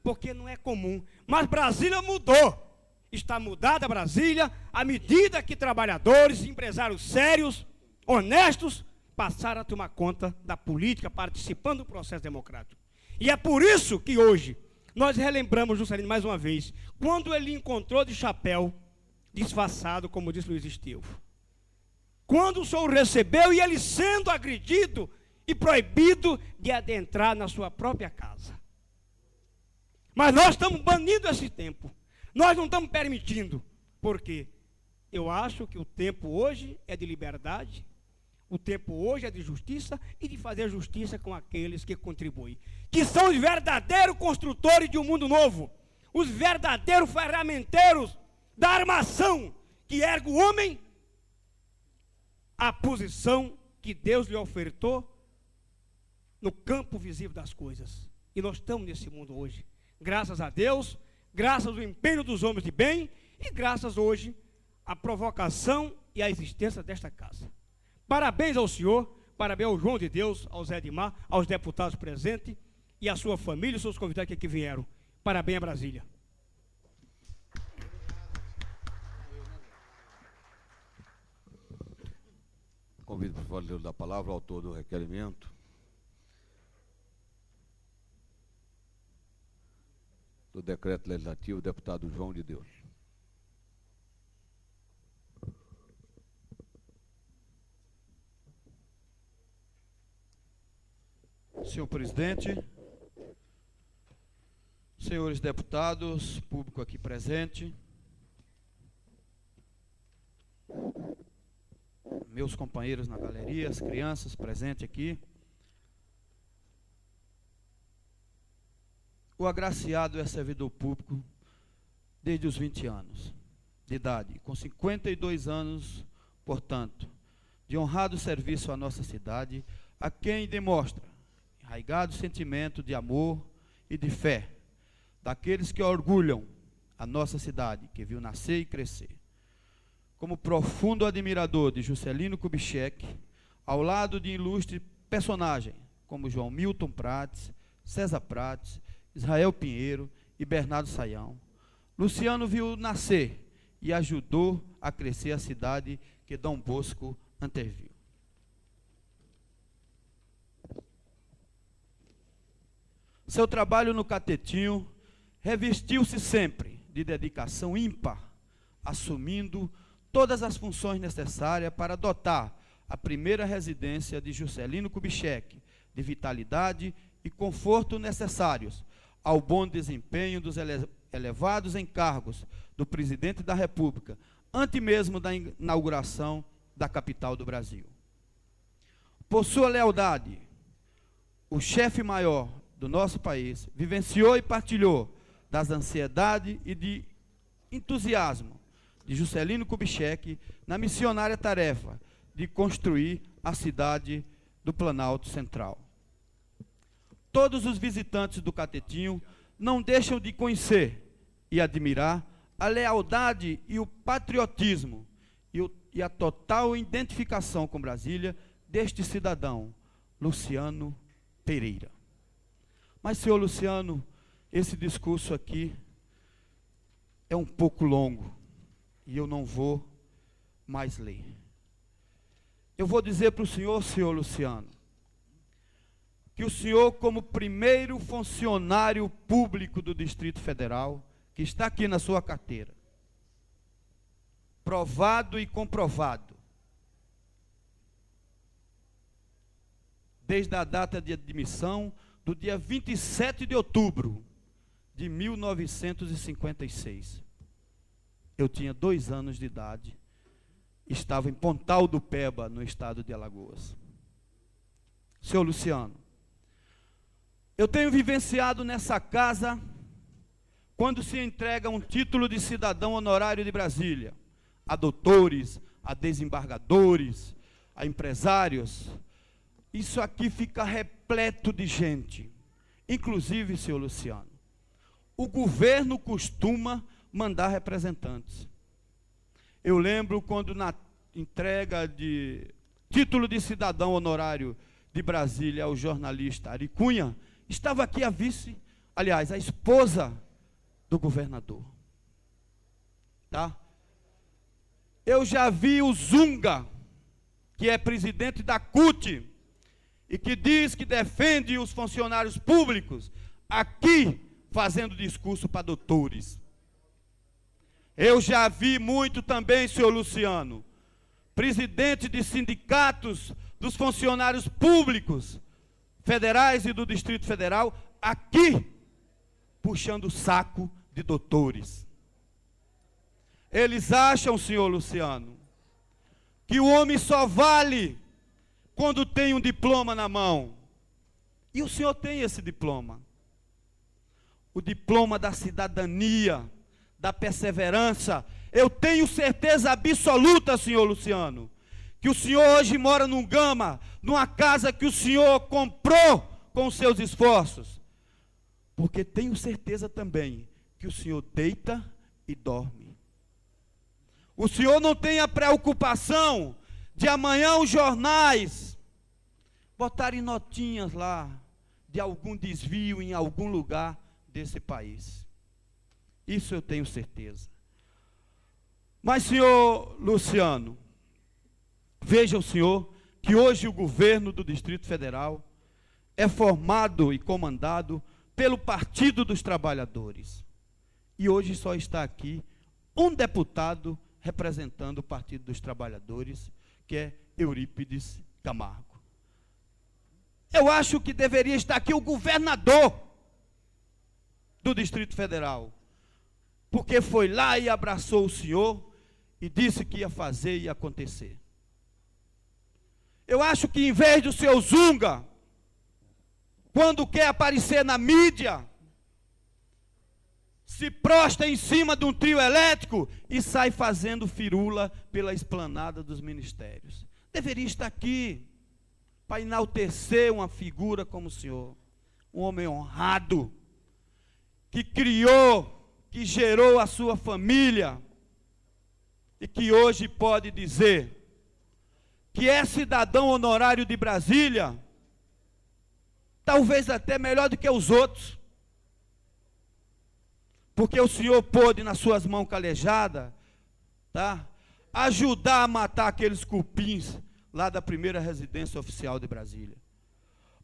porque não é comum. Mas Brasília mudou. Está mudada Brasília à medida que trabalhadores, empresários sérios, honestos, passaram a tomar conta da política, participando do processo democrático. E é por isso que hoje nós relembramos Juscelino mais uma vez, quando ele encontrou de chapéu, disfarçado, como disse Luiz Estilvo. Quando o senhor o recebeu e ele sendo agredido e proibido de adentrar na sua própria casa. Mas nós estamos banindo esse tempo. Nós não estamos permitindo. Por quê? Eu acho que o tempo hoje é de liberdade. O tempo hoje é de justiça e de fazer justiça com aqueles que contribuem, que são os verdadeiros construtores de um mundo novo, os verdadeiros ferramenteiros da armação que ergue o homem à posição que Deus lhe ofertou no campo visível das coisas. E nós estamos nesse mundo hoje, graças a Deus, graças ao empenho dos homens de bem e graças hoje à provocação e à existência desta casa. Parabéns ao senhor, parabéns ao João de Deus, ao Zé Edmar, aos deputados presentes e à sua família e os seus convidados que aqui vieram. Parabéns a Brasília. Convido para o fazer da palavra o autor do requerimento. Do decreto legislativo, o deputado João de Deus. Senhor presidente, senhores deputados, público aqui presente, meus companheiros na galeria, as crianças presentes aqui, o agraciado é servidor público desde os 20 anos de idade, com 52 anos, portanto, de honrado serviço à nossa cidade, a quem demonstra arraigado sentimento de amor e de fé daqueles que orgulham a nossa cidade, que viu nascer e crescer. Como profundo admirador de Juscelino Kubitschek, ao lado de ilustres personagens como João Milton Prates, César Prates, Israel Pinheiro e Bernardo Saião, Luciano viu nascer e ajudou a crescer a cidade que Dom Bosco anteviu. Seu trabalho no Catetinho revestiu-se sempre de dedicação ímpar, assumindo todas as funções necessárias para dotar a primeira residência de Juscelino Kubitschek de vitalidade e conforto necessários ao bom desempenho dos elevados encargos do presidente da República, antes mesmo da inauguração da capital do Brasil. Por sua lealdade, o chefe maior do nosso país vivenciou e partilhou das ansiedades e de entusiasmo de Juscelino Kubitschek na missionária tarefa de construir a cidade do Planalto Central. Todos os visitantes do Catetinho não deixam de conhecer e admirar a lealdade e o patriotismo e a total identificação com Brasília deste cidadão, Luciano Pereira. Mas, senhor Luciano, esse discurso aqui é um pouco longo e eu não vou mais ler. Eu vou dizer para o senhor, senhor Luciano, que o senhor, como primeiro funcionário público do Distrito Federal, que está aqui na sua carteira, provado e comprovado, desde a data de admissão do dia 27 de outubro de 1956. Eu tinha 2 anos de idade, estava em Pontal do Peba, no estado de Alagoas. Senhor Luciano, eu tenho vivenciado nessa casa, quando se entrega um título de cidadão honorário de Brasília, a doutores, a desembargadores, a empresários, isso aqui fica repleto de gente. Inclusive, senhor Luciano, o governo costuma mandar representantes. Eu lembro quando na entrega de título de cidadão honorário de Brasília ao jornalista Ari Cunha, estava aqui a a esposa do governador. Tá? Eu já vi o Zunga, que é presidente da CUT, e que diz que defende os funcionários públicos, aqui fazendo discurso para doutores. Eu já vi muito também, senhor Luciano, presidente de sindicatos dos funcionários públicos, federais e do Distrito Federal, aqui, puxando o saco de doutores. Eles acham, senhor Luciano, que o homem só vale quando tem um diploma na mão. E o senhor tem esse diploma. O diploma da cidadania, da perseverança. Eu tenho certeza absoluta, senhor Luciano, que o senhor hoje mora num Gama, numa casa que o senhor comprou com os seus esforços. Porque tenho certeza também que o senhor deita e dorme. O senhor não tem a preocupação de amanhã os jornais botarem notinhas lá de algum desvio em algum lugar desse país. Isso eu tenho certeza. Mas, senhor Luciano, veja o senhor que hoje o governo do Distrito Federal é formado e comandado pelo Partido dos Trabalhadores. E hoje só está aqui um deputado representando o Partido dos Trabalhadores, que é Eurípides Camargo. Eu acho que deveria estar aqui o governador do Distrito Federal, porque foi lá e abraçou o senhor e disse que ia fazer e ia acontecer. Eu acho que em vez do seu Zunga, quando quer aparecer na mídia, se prostra em cima de um trio elétrico e sai fazendo firula pela esplanada dos ministérios. Deveria estar aqui para enaltecer uma figura como o senhor, um homem honrado, que criou, que gerou a sua família e que hoje pode dizer que é cidadão honorário de Brasília, talvez até melhor do que os outros, porque o senhor pôde, nas suas mãos calejadas, tá, ajudar a matar aqueles cupins lá da primeira residência oficial de Brasília.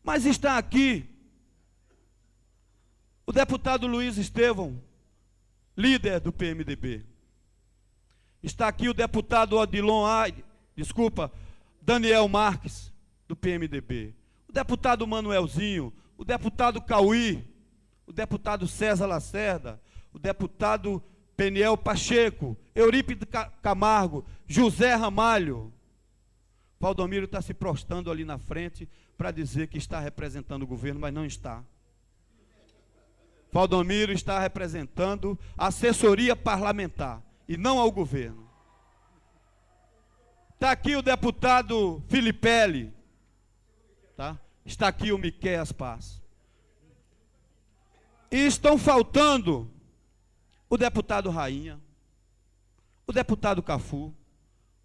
Mas está aqui o deputado Luiz Estevão, líder do PMDB. Está aqui o deputado Daniel Marques, do PMDB. O deputado Manuelzinho, o deputado Cauí, o deputado César Lacerda, o deputado Peniel Pacheco, Eurípides Camargo, José Ramalho. Valdomiro está se prostrando ali na frente para dizer que está representando o governo, mas não está. Valdomiro está representando a assessoria parlamentar e não ao governo. Está aqui o deputado Filipelli, tá? Está aqui o Miqueias Paz. E estão faltando o deputado Rainha, o deputado Cafu,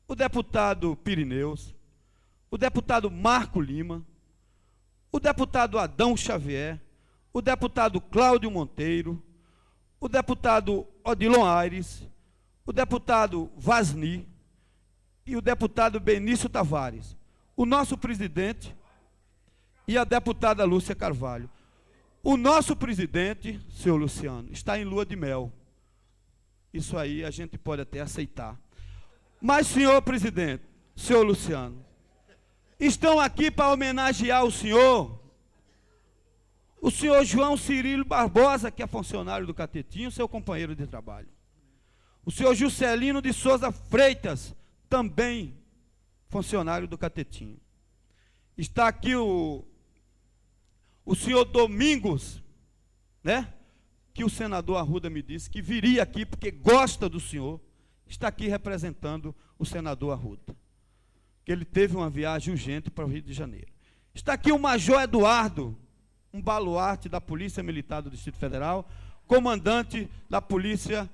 o deputado Pirineus, o deputado Marco Lima, o deputado Adão Xavier, o deputado Cláudio Monteiro, o deputado Odilon Aires, o deputado Vasni e o deputado Benício Tavares, o nosso presidente e a deputada Lúcia Carvalho. O nosso presidente, senhor Luciano, está em lua de mel. Isso aí a gente pode até aceitar. Mas, senhor presidente, senhor Luciano, estão aqui para homenagear o senhor João Cirilo Barbosa, que é funcionário do Catetinho, seu companheiro de trabalho. O senhor Juscelino de Souza Freitas, também funcionário do Catetinho. Está aqui o senhor Domingos, né? Que o senador Arruda me disse que viria aqui porque gosta do senhor, está aqui representando o senador Arruda, que ele teve uma viagem urgente para o Rio de Janeiro. Está aqui o Major Eduardo, um baluarte da Polícia Militar do Distrito Federal, comandante da Polícia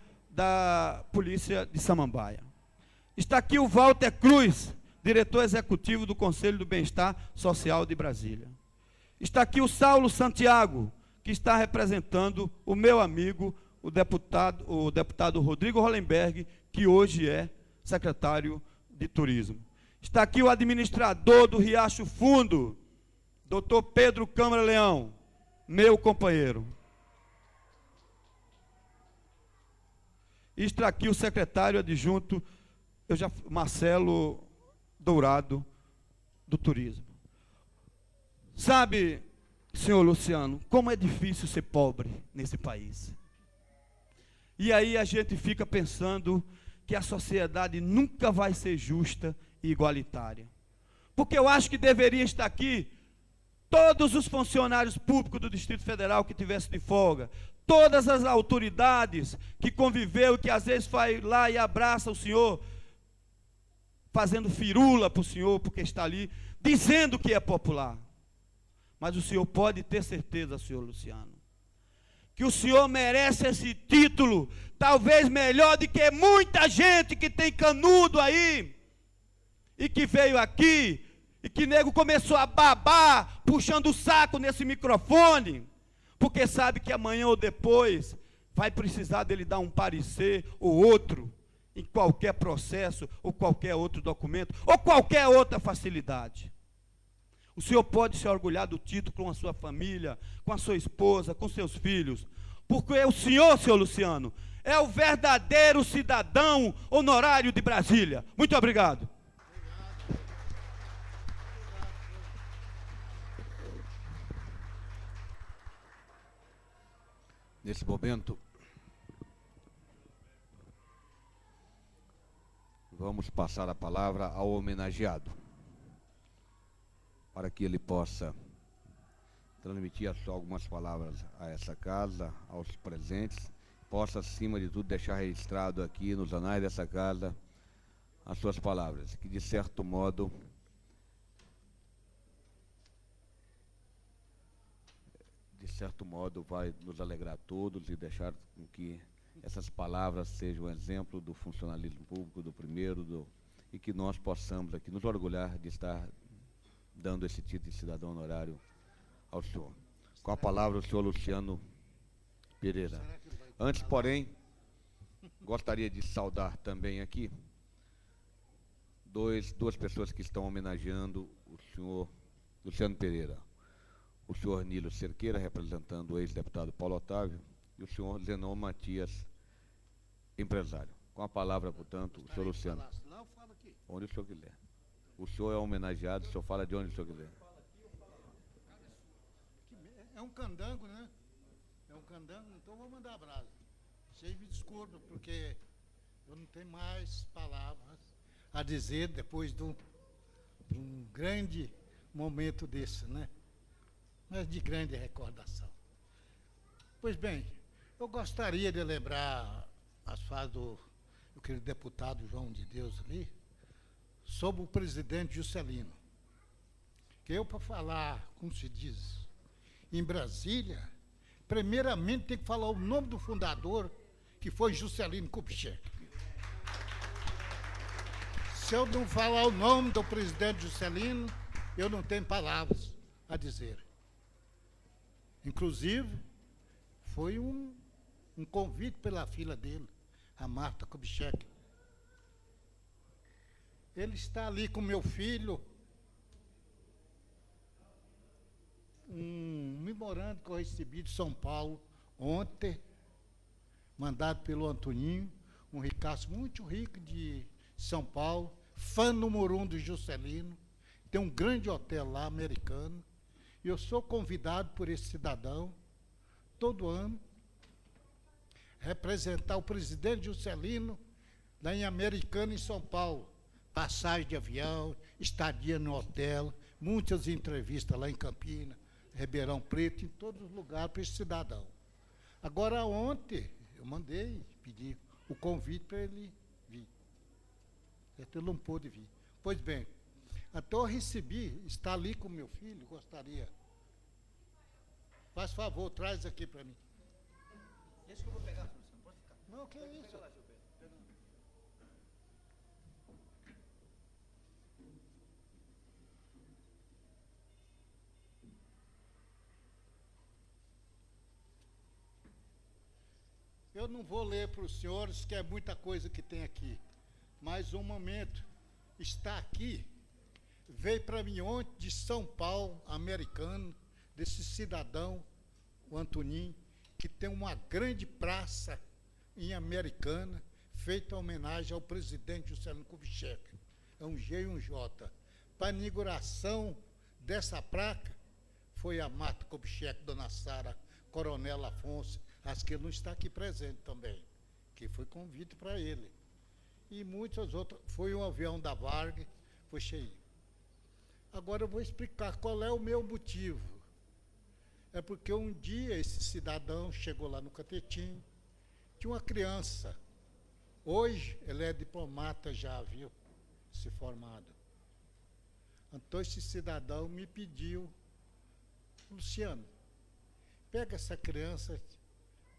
de Samambaia. Está aqui o Walter Cruz, diretor executivo do Conselho do Bem-Estar Social de Brasília. Está aqui o Saulo Santiago, que está representando o meu amigo, o deputado Rodrigo Hollenberg, que hoje é secretário de Turismo. Está aqui o administrador do Riacho Fundo, doutor Pedro Câmara Leão, meu companheiro. E está aqui o secretário adjunto, Marcelo Dourado, do Turismo. Sabe, senhor Luciano, como é difícil ser pobre nesse país. E aí a gente fica pensando que a sociedade nunca vai ser justa e igualitária. porque eu acho que deveria estar aqui todos os funcionários públicos do Distrito Federal que tivessem de folga, todas as autoridades que conviveu e que às vezes vai lá e abraça o senhor, fazendo firula para o senhor, porque está ali, dizendo que é popular. Mas o senhor pode ter certeza, senhor Luciano, que o senhor merece esse título, talvez melhor do que muita gente que tem canudo aí, e que veio aqui, e que nego começou a babar, puxando o saco nesse microfone, porque sabe que amanhã ou depois vai precisar dele dar um parecer ou outro, em qualquer processo, ou qualquer outro documento, ou qualquer outra facilidade. O senhor pode se orgulhar do título com a sua família, com a sua esposa, com seus filhos, porque o senhor, senhor Luciano, é o verdadeiro cidadão honorário de Brasília. Muito obrigado. Nesse momento, vamos passar a palavra ao homenageado, para que ele possa transmitir só algumas palavras a essa casa, aos presentes, possa, acima de tudo, deixar registrado aqui nos anais dessa casa as suas palavras, que de certo modo vai nos alegrar a todos e deixar com que essas palavras sejam um exemplo do funcionalismo público, do primeiro, e que nós possamos aqui nos orgulhar de estar dando esse título de cidadão honorário ao senhor. Com a palavra, o senhor Luciano Pereira. Antes, porém, gostaria de saudar também aqui duas pessoas que estão homenageando o senhor Luciano Pereira. O senhor Nílio Cerqueira, representando o ex-deputado Paulo Otávio, e o senhor Zenon Matias, empresário. Com a palavra, portanto, o senhor Luciano. Onde o senhor quiser. O senhor é homenageado, o senhor fala de onde o senhor quiser. É um candango, né? É um candango, então eu vou mandar abraço. Vocês me desculpem, porque eu não tenho mais palavras a dizer depois de um grande momento desse, né? Mas de grande recordação. Pois bem, eu gostaria de lembrar as falas do querido deputado João de Deus ali, sobre o presidente Juscelino. Que eu, para falar, como se diz, em Brasília, primeiramente tem que falar o nome do fundador, que foi Juscelino Kubitschek. Se eu não falar o nome do presidente Juscelino, eu não tenho palavras a dizer. Inclusive, foi um convite pela filha dele, a Marta Kubitschek. Ele está ali com meu filho, um memorando que eu recebi de São Paulo ontem, mandado pelo Antoninho, um ricaço muito rico de São Paulo, fã número 1 do Juscelino, tem um grande hotel lá, americano, e eu sou convidado por esse cidadão, todo ano, representar o presidente Juscelino lá em Americana, em São Paulo. Passagem de avião, estadia no hotel, muitas entrevistas lá em Campinas, Ribeirão Preto, em todos os lugares para esse cidadão. Agora, ontem, eu mandei pedir o convite para ele vir. Ele não pôde vir. Pois bem, até eu recebi, está ali com meu filho, gostaria. Faz favor, traz aqui para mim. Deixa que eu vou pegar, não pode ficar. Não, que é isso? Eu não vou ler para os senhores, que é muita coisa que tem aqui. Mas um momento, está aqui, veio para mim ontem de São Paulo, americano, desse cidadão, o Antoninho, que tem uma grande praça em Americana, feita em homenagem ao presidente Juscelino Kubitschek. É um G e um J. Para a inauguração dessa placa, foi a Marta Kubitschek, Dona Sara, Coronel Afonso, as que não está aqui presente também, que foi convite para ele. E muitas outras, foi um avião da Varg, foi cheio. Agora eu vou explicar qual é o meu motivo. É porque um dia esse cidadão chegou lá no Catetim, tinha uma criança. Hoje ele é diplomata já, viu? Se formado. Então esse cidadão me pediu, Luciano, pega essa criança,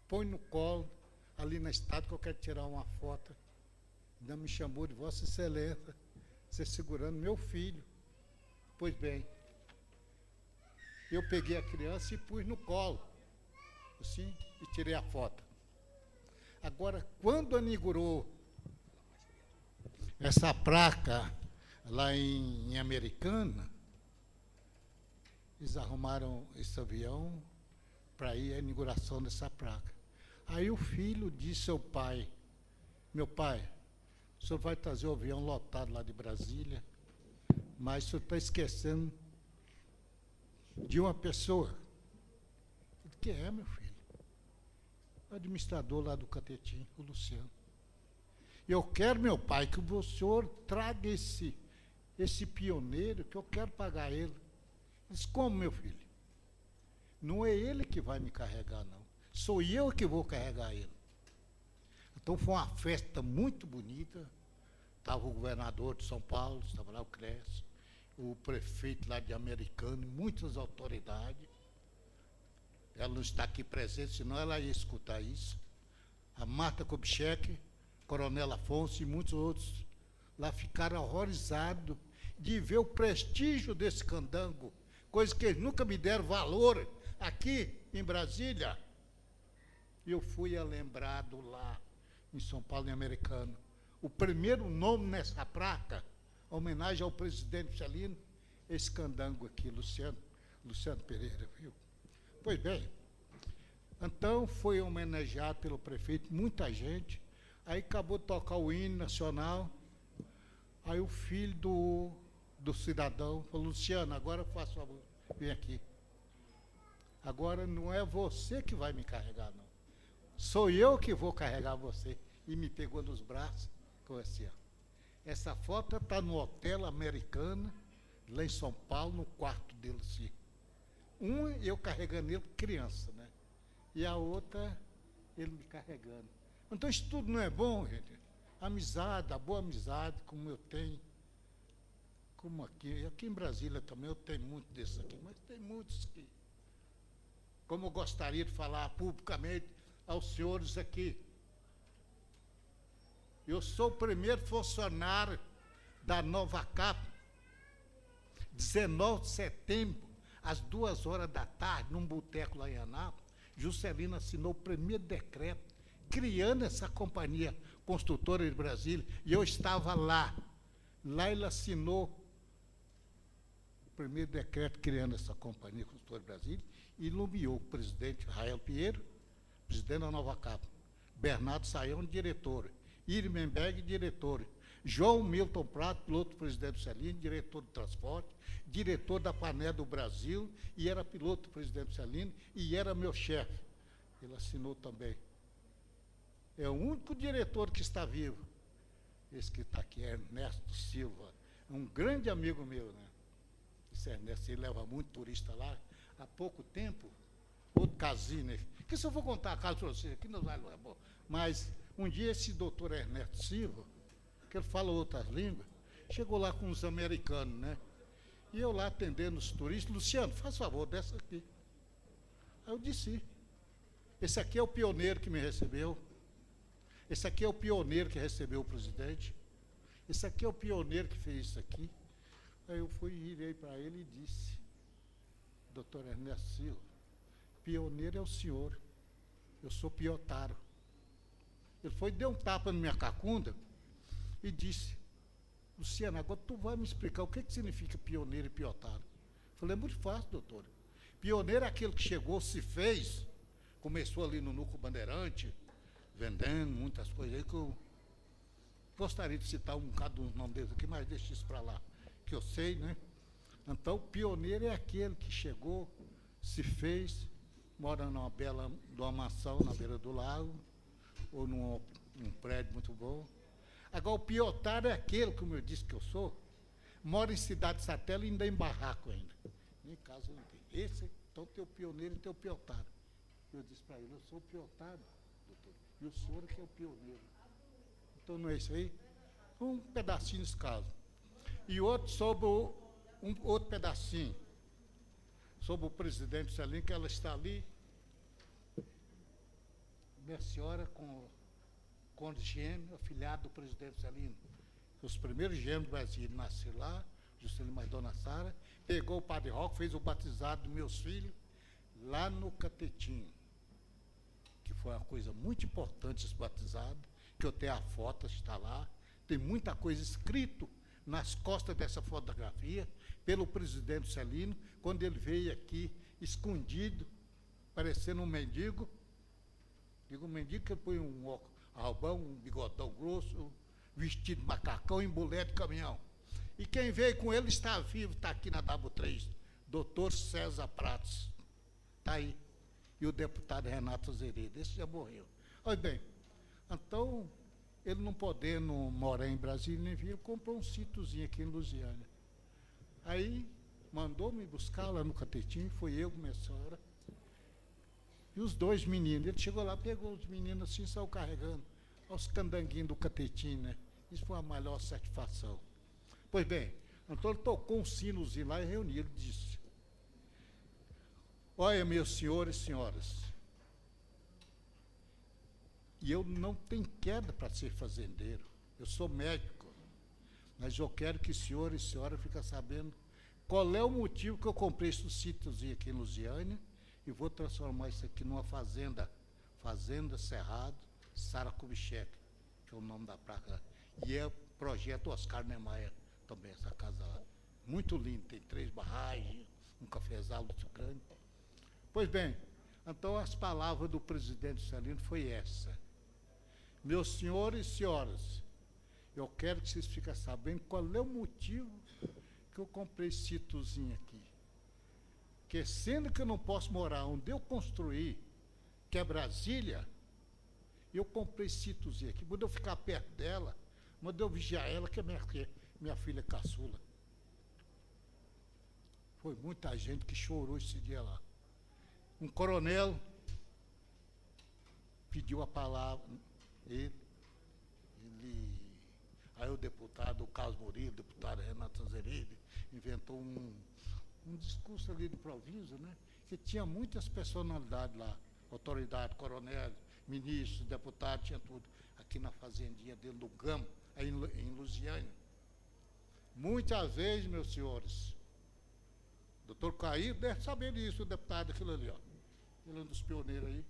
põe no colo, ali na estátua que eu quero tirar uma foto. Ainda me chamou de Vossa Excelência, você segurando meu filho. Pois bem, eu peguei a criança e pus no colo, assim, e tirei a foto. Agora, quando inaugurou essa placa lá em Americana, eles arrumaram esse avião para ir à inauguração dessa placa. Aí o filho disse ao pai, meu pai, o senhor vai trazer o avião lotado lá de Brasília, mas o senhor está esquecendo de uma pessoa. Que é, meu filho? O administrador lá do Catetim, o Luciano. Eu quero, meu pai, que o senhor traga esse pioneiro, que eu quero pagar ele. Ele disse, como, meu filho? Não é ele que vai me carregar, não. Sou eu que vou carregar ele. Então foi uma festa muito bonita. Estava o governador de São Paulo, estava lá o Cresce, o prefeito lá de Americana, muitas autoridades. Ela não está aqui presente, senão ela ia escutar isso. A Marta Kubitschek, Coronel Afonso e muitos outros lá ficaram horrorizados de ver o prestígio desse candango, coisa que eles nunca me deram valor aqui em Brasília. Eu fui lembrado lá em São Paulo, em Americano. O primeiro nome nessa placa, homenagem ao presidente Celino, esse candango aqui, Luciano Pereira, viu? Pois bem, então foi homenageado pelo prefeito, muita gente, aí acabou de tocar o hino nacional, aí o filho do cidadão falou, Luciano, agora faça favor, vem aqui. Agora não é você que vai me carregar, não. Sou eu que vou carregar você. E me pegou nos braços, com assim, ó. Essa foto está no Hotel Americana, lá em São Paulo, no quarto dele, assim. Uma, eu carregando ele, criança, né? E a outra, ele me carregando. Então, isso tudo não é bom, gente? Amizade, a boa amizade, como eu tenho, como aqui em Brasília também, eu tenho muito desses aqui, mas tem muitos que, como eu gostaria de falar publicamente aos senhores aqui, eu sou o primeiro funcionário da Nova Cap, 19 de setembro, às 2h da tarde, num boteco lá em Anápolis, Juscelino assinou o primeiro decreto, criando essa companhia construtora de Brasília, e eu estava lá. Lá ele assinou o primeiro decreto criando essa companhia construtora de Brasília, e nomeou o presidente Rael Pinheiro, presidente da Nova Cap, Bernardo Sayão, diretor, Irmenberg, diretor, João Milton Prato, piloto presidente do Celino, diretor de transporte, diretor da Pané do Brasil, e era piloto do presidente do Celino, e era meu chefe. Ele assinou também. É o único diretor que está vivo. Esse que está aqui é Ernesto Silva, um grande amigo meu, né? Esse Ernesto, ele leva muito turista lá. Há pouco tempo, outro casinho, né? Que se eu vou contar a casa para vocês, aqui não vai, não é bom. Mas um dia esse doutor Ernesto Silva, que ele fala outras línguas, chegou lá com os americanos, né? E eu lá atendendo os turistas, Luciano, faz favor, desce aqui. Aí eu disse, esse aqui é o pioneiro que me recebeu, esse aqui é o pioneiro que recebeu o presidente, esse aqui é o pioneiro que fez isso aqui. Aí eu fui e virei para ele e disse, doutor Ernesto Silva, pioneiro é o senhor, eu sou piotaro. Ele foi, deu um tapa na minha cacunda e disse, Luciano, agora tu vai me explicar o que significa pioneiro e piotaro. Falei, é muito fácil, doutor. Pioneiro é aquele que chegou, se fez, começou ali no Núcleo Bandeirante, vendendo muitas coisas aí que eu gostaria de citar um bocado dos nomes deles aqui, mas deixa isso para lá, que eu sei, né? Então, o pioneiro é aquele que chegou, se fez, mora numa mansão na beira do lago, ou num prédio muito bom. Agora, o piotário é aquele, como eu disse que eu sou, mora em cidade satélite e ainda em barraco ainda. Nem casa não tem. Esse, então, teu pioneiro e teu piotário. Eu disse para ele, eu sou o piotário, doutor, e o senhor que é o pioneiro. Então não é isso aí? Um pedacinho nesse caso. E outro sobre outro pedacinho, sobre o presidente Celino, que ela está ali, minha senhora com gêmeo, afilhado do presidente Celino. Os primeiros gêmeos do Brasil nasceram lá, Juscelino mais Dona Sara, pegou o padre Roque, fez o batizado dos meus filhos, lá no Catetinho, que foi uma coisa muito importante esse batizado, que eu tenho a foto, está lá, tem muita coisa escrito nas costas dessa fotografia, pelo presidente Celino, quando ele veio aqui, escondido, parecendo um mendigo. Digo um mendigo que ele põe um albão, um bigodão grosso, vestido de macacão, em bolé de caminhão. E quem veio com ele está vivo, está aqui na W3, doutor César Pratos. Está aí. E o deputado Renato Azeredo, esse já morreu. Olha bem, então, ele não podendo morar em Brasília nem vir, ele comprou um sítiozinho aqui em Lusiânia. Aí, mandou me buscar lá no Catetinho, foi eu com minha senhora. E os dois meninos, ele chegou lá, pegou os meninos assim, saiu carregando. Os candanguinhos do Catetinho, né? Isso foi a maior satisfação. Pois bem, então ele tocou um sinozinho lá e reuniu, ele disse: olha, meus senhores e senhoras, e eu não tenho queda para ser fazendeiro, eu sou médico, mas eu quero que senhores e senhoras fiquem sabendo qual é o motivo que eu comprei esse sítiozinho aqui em Lusiânia e vou transformar isso aqui numa fazenda, Fazenda Cerrado, Sara Kubitschek, que é o nome da placa, e é o projeto Oscar Niemeyer também, essa casa lá. Muito lindo, tem 3 barragens, um cafezal muito grande. Pois bem, então as palavras do presidente Celino foi essa: meus senhores e senhoras, eu quero que vocês fiquem sabendo qual é o motivo que eu comprei esse sítiozinho aqui. Que sendo que eu não posso morar onde eu construí, que é Brasília, eu comprei esse sítiozinho aqui, quando eu ficar perto dela, quando eu vigiar ela, que é minha filha caçula. Foi muita gente que chorou esse dia lá. Um coronel pediu a palavra, aí o deputado Carlos Murilo, o deputado Renato Azeredo, inventou um discurso ali de improviso, né? Que tinha muitas personalidades lá, autoridade, coronel, ministro, deputado, tinha tudo, aqui na fazendinha dele, no Gama, aí em Lusiânia. Muitas vezes, meus senhores, doutor Caí deve saber disso, o deputado, aquilo ali, ó, ele é um dos pioneiros aí,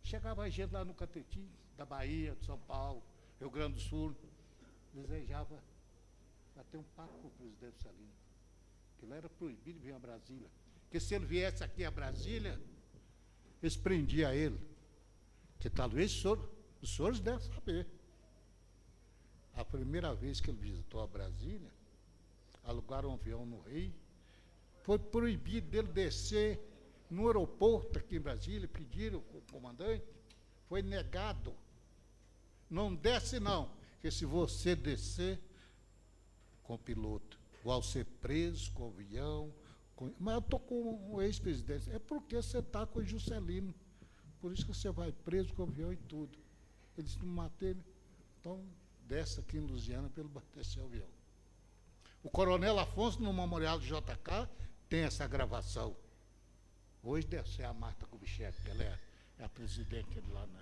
chegava gente lá no Catetinho, da Bahia, de São Paulo, Rio Grande do Sul, desejava bater um papo com o presidente Celino, que ele era proibido vir a Brasília, porque se ele viesse aqui a Brasília, eles prendiam ele, que talvez os senhores devem saber. A primeira vez que ele visitou a Brasília, alugaram um avião no Rio, foi proibido dele descer no aeroporto aqui em Brasília, pediram o comandante, foi negado. Não desce não, porque se você descer com o piloto, vai ser preso com o avião. Mas eu estou com o ex-presidente. É porque você está com o Juscelino. Por isso que você vai preso com o avião e tudo. Eles não mataram, então desce aqui em Lusiânia pelo bater seu avião. O coronel Afonso, no memorial do JK, tem essa gravação. Hoje deve ser a Marta Kubitschek, que ela é a presidente de lá, né?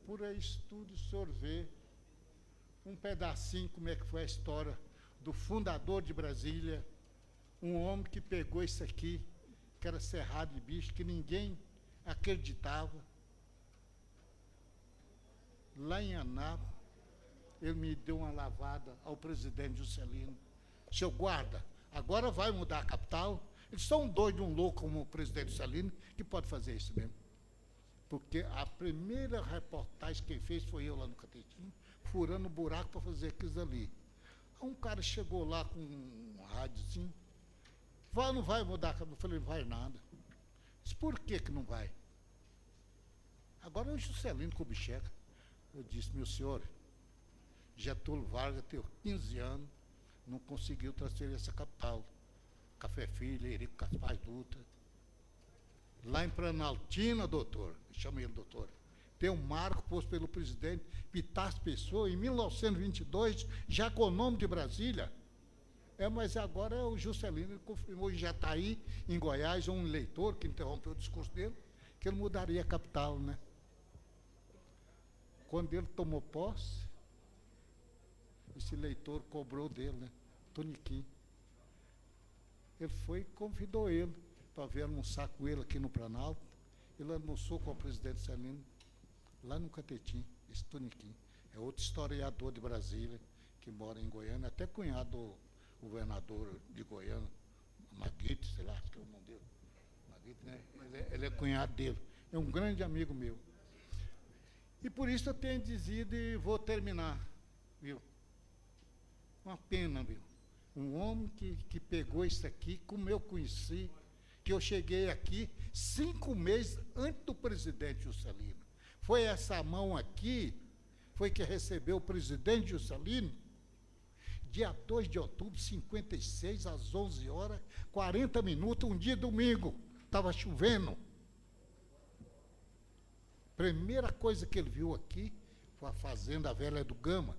Por isso tudo, o senhor vê um pedacinho como é que foi a história do fundador de Brasília, um homem que pegou isso aqui, que era cerrado de bicho, que ninguém acreditava. Lá em Anápolis, ele me deu uma lavada ao presidente Juscelino. Seu guarda, agora vai mudar a capital. Eles são doidos, um louco como o presidente Juscelino, que pode fazer isso mesmo. Porque a primeira reportagem que fez foi eu lá no Catetinho, furando buraco para fazer aquilo ali. Um cara chegou lá com um rádiozinho, vai ou não vai mudar a capital? Eu falei, não vai nada. Disse, por que não vai? Agora é o Juscelino Kubitschek. Eu disse, meu senhor, Getúlio Vargas tem 15 anos, não conseguiu transferir essa capital. Café Filho, Eurico Caspar Dutra. Lá em Planaltina, doutor, chama ele doutor, tem um marco posto pelo presidente Pitácio Pessoa, em 1922, já com o nome de Brasília. Mas agora o Juscelino confirmou, já está aí em Goiás, um eleitor que interrompeu o discurso dele, que ele mudaria a capital, né? Quando ele tomou posse, esse eleitor cobrou dele, né? Toniquim. Ele foi e convidou ele para vir almoçar com ele aqui no Planalto. Ele almoçou com o presidente Celino, lá no Catetim, esse Toniquim. É outro historiador de Brasília, que mora em Goiânia, até cunhado do governador de Goiânia, Maguito, sei lá, acho que é o nome dele. Maguito, né? Ele é cunhado dele. É um grande amigo meu. E por isso eu tenho dizido e vou terminar, viu? Uma pena, viu? Um homem que pegou isso aqui, como eu conheci, que eu cheguei aqui 5 meses antes do presidente Juscelino. Foi essa mão aqui, foi que recebeu o presidente Juscelino, dia 2 de outubro de 56, às 11 horas, 40 minutos, um dia domingo, estava chovendo. Primeira coisa que ele viu aqui foi a fazenda velha do Gama.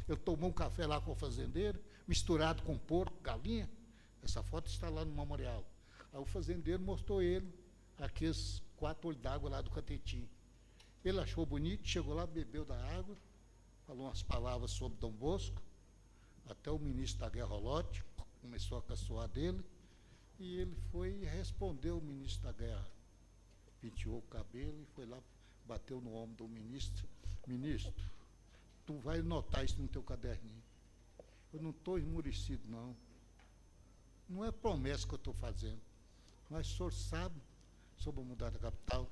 Ele tomou um café lá com o fazendeiro, misturado com porco, galinha. Essa foto está lá no memorial. Aí o fazendeiro mostrou ele aqueles 4 olhos d'água lá do Catetim. Ele achou bonito, chegou lá, bebeu da água, falou umas palavras sobre Dom Bosco, até o ministro da Guerra Rolote começou a caçoar dele, e ele foi e respondeu o ministro da Guerra. Penteou o cabelo e foi lá, bateu no ombro do ministro. Ministro, tu vai notar isso no teu caderninho. Eu não estou esmurecido, não. Não é promessa que eu estou fazendo. Mas o senhor sabe sobre a mudança da capital.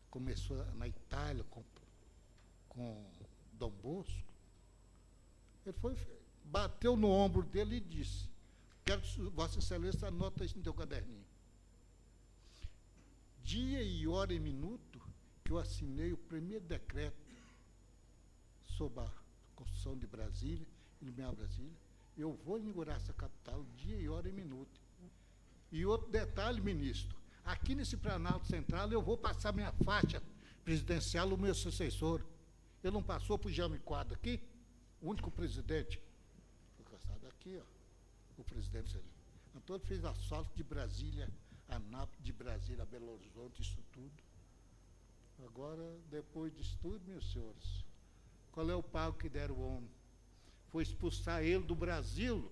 Começou na Itália com Dom Bosco. Ele foi, bateu no ombro dele e disse: quero que Vossa Excelência anota isso no teu caderninho. Dia e hora e minuto que eu assinei o primeiro decreto sobre a construção de Brasília, iluminar Brasília, eu vou inaugurar essa capital dia e hora e minuto. E outro detalhe, ministro, aqui nesse Planalto Central eu vou passar minha faixa presidencial ao meu sucessor. Ele não passou para o Jânio Quadro aqui, o único presidente. Foi caçado aqui, ó, o presidente Celino. Então ele fez asfalto de Brasília a Nápoles, de Brasília a Belo Horizonte, isso tudo. Agora, depois disso tudo, meus senhores, qual é o pago que deram ao homem? Foi expulsar ele do Brasil.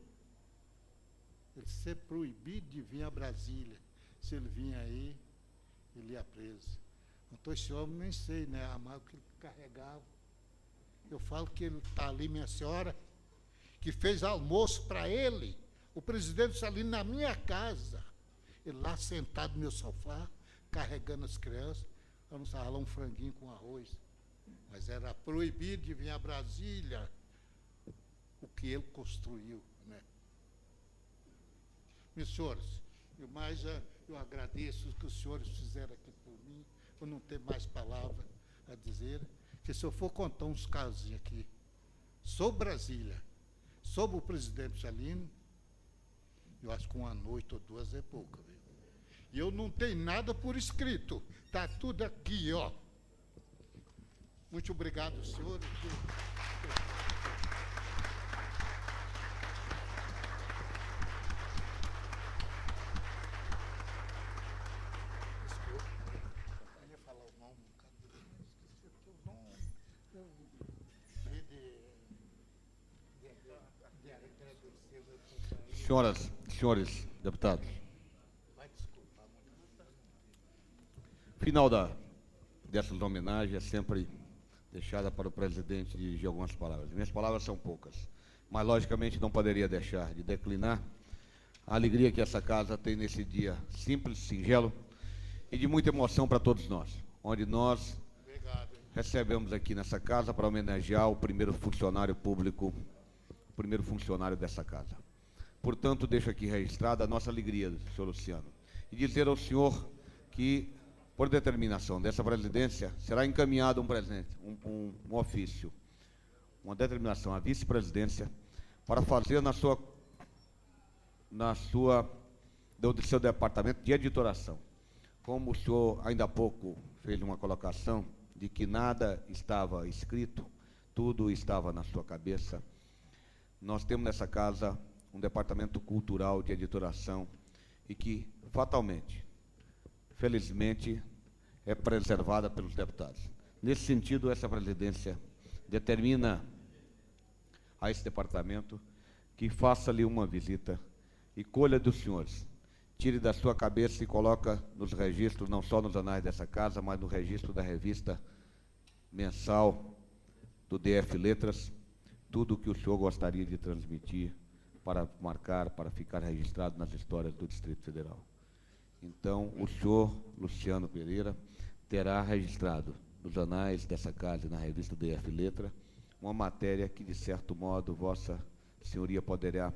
Ele ser proibido de vir a Brasília. Se ele vinha aí, ele ia preso. Então esse homem nem sei, né, a mala que ele carregava. Eu falo que ele está ali, minha senhora, que fez almoço para ele, o presidente Celino na minha casa. Ele lá sentado no meu sofá, carregando as crianças, almoçava lá um franguinho com arroz. Mas era proibido de vir a Brasília o que ele construiu, né? Meus senhores, eu agradeço o que os senhores fizeram aqui por mim. Eu não tenho mais palavra a dizer, que se eu for contar uns casos aqui sobre Brasília, sobre o presidente Celino, eu acho que uma noite ou duas é pouca, viu? E eu não tenho nada por escrito, está tudo aqui, ó. Muito obrigado, senhor. Senhoras e senhores deputados, final dessas homenagens é sempre deixada para o presidente dirigir algumas palavras. Minhas palavras são poucas, mas logicamente não poderia deixar de declinar a alegria que essa casa tem nesse dia simples, singelo e de muita emoção para todos nós, onde nós recebemos aqui nessa casa para homenagear o primeiro funcionário público, o primeiro funcionário dessa casa. Portanto, deixo aqui registrada a nossa alegria, senhor Luciano, e dizer ao senhor que, por determinação dessa presidência, será encaminhado um presente, um ofício, uma determinação à vice-presidência, para fazer na sua do seu departamento de editoração. Como o senhor ainda há pouco fez uma colocação de que nada estava escrito, tudo estava na sua cabeça, nós temos nessa casa um departamento cultural de editoração e que, fatalmente, felizmente, é preservada pelos deputados. Nesse sentido, essa presidência determina a esse departamento que faça-lhe uma visita e colha dos senhores, tire da sua cabeça e coloca nos registros, não só nos anais dessa casa, mas no registro da revista mensal do DF Letras, tudo o que o senhor gostaria de transmitir para marcar, para ficar registrado nas histórias do Distrito Federal. Então, o senhor Luciano Pereira terá registrado nos anais dessa casa e na revista DF Letra uma matéria que, de certo modo, Vossa Senhoria poderá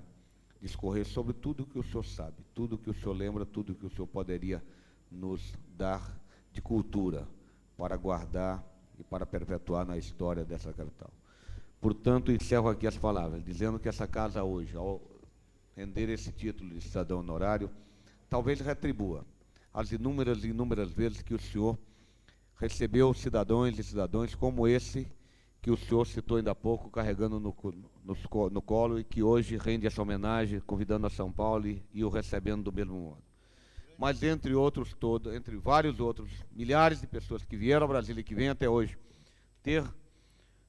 discorrer sobre tudo o que o senhor sabe, tudo o que o senhor lembra, tudo o que o senhor poderia nos dar de cultura para guardar e para perpetuar na história dessa capital. Portanto, encerro aqui as palavras, dizendo que essa casa hoje, ao render esse título de cidadão honorário, talvez retribua as inúmeras vezes que o senhor recebeu cidadãos e cidadãos como esse que o senhor citou ainda há pouco, carregando no colo e que hoje rende essa homenagem, convidando a São Paulo e o recebendo do mesmo modo. Mas entre vários outros, milhares de pessoas que vieram ao Brasil e que vêm até hoje, ter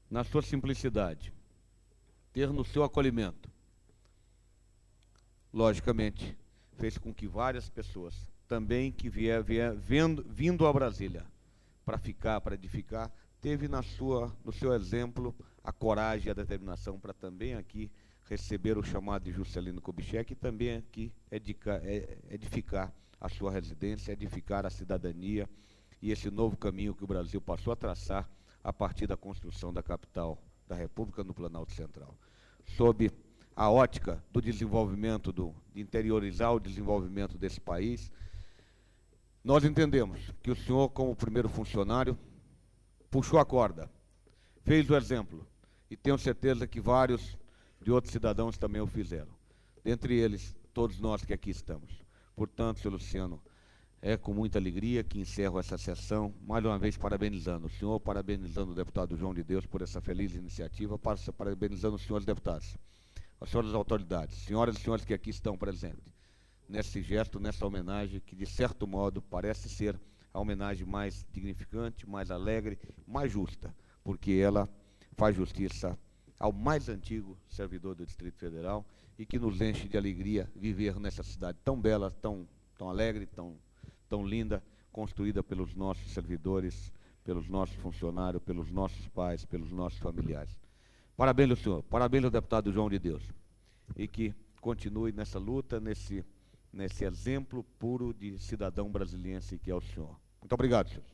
na sua simplicidade, ter no seu acolhimento, logicamente, fez com que várias pessoas, também que vindo a Brasília para ficar, para edificar, teve no seu exemplo a coragem e a determinação para também aqui receber o chamado de Juscelino Kubitschek e também aqui edificar a sua residência, edificar a cidadania e esse novo caminho que o Brasil passou a traçar a partir da construção da capital da República no Planalto Central. Sob a ótica do desenvolvimento, de interiorizar o desenvolvimento desse país, nós entendemos que o senhor, como primeiro funcionário, puxou a corda, fez o exemplo, e tenho certeza que vários de outros cidadãos também o fizeram. Dentre eles, todos nós que aqui estamos. Portanto, senhor Luciano, é com muita alegria que encerro essa sessão, mais uma vez parabenizando o senhor, parabenizando o deputado João de Deus por essa feliz iniciativa, parabenizando os senhores deputados, as senhoras autoridades, senhoras e senhores que aqui estão presentes, nesse gesto, nessa homenagem, que de certo modo parece ser a homenagem mais dignificante, mais alegre, mais justa, porque ela faz justiça ao mais antigo servidor do Distrito Federal e que nos enche de alegria viver nessa cidade tão bela, tão alegre, tão linda, construída pelos nossos servidores, pelos nossos funcionários, pelos nossos pais, pelos nossos familiares. Parabéns ao senhor, parabéns ao deputado João de Deus, e que continue nessa luta, nesse exemplo puro de cidadão brasiliense que é o senhor. Muito obrigado, senhor.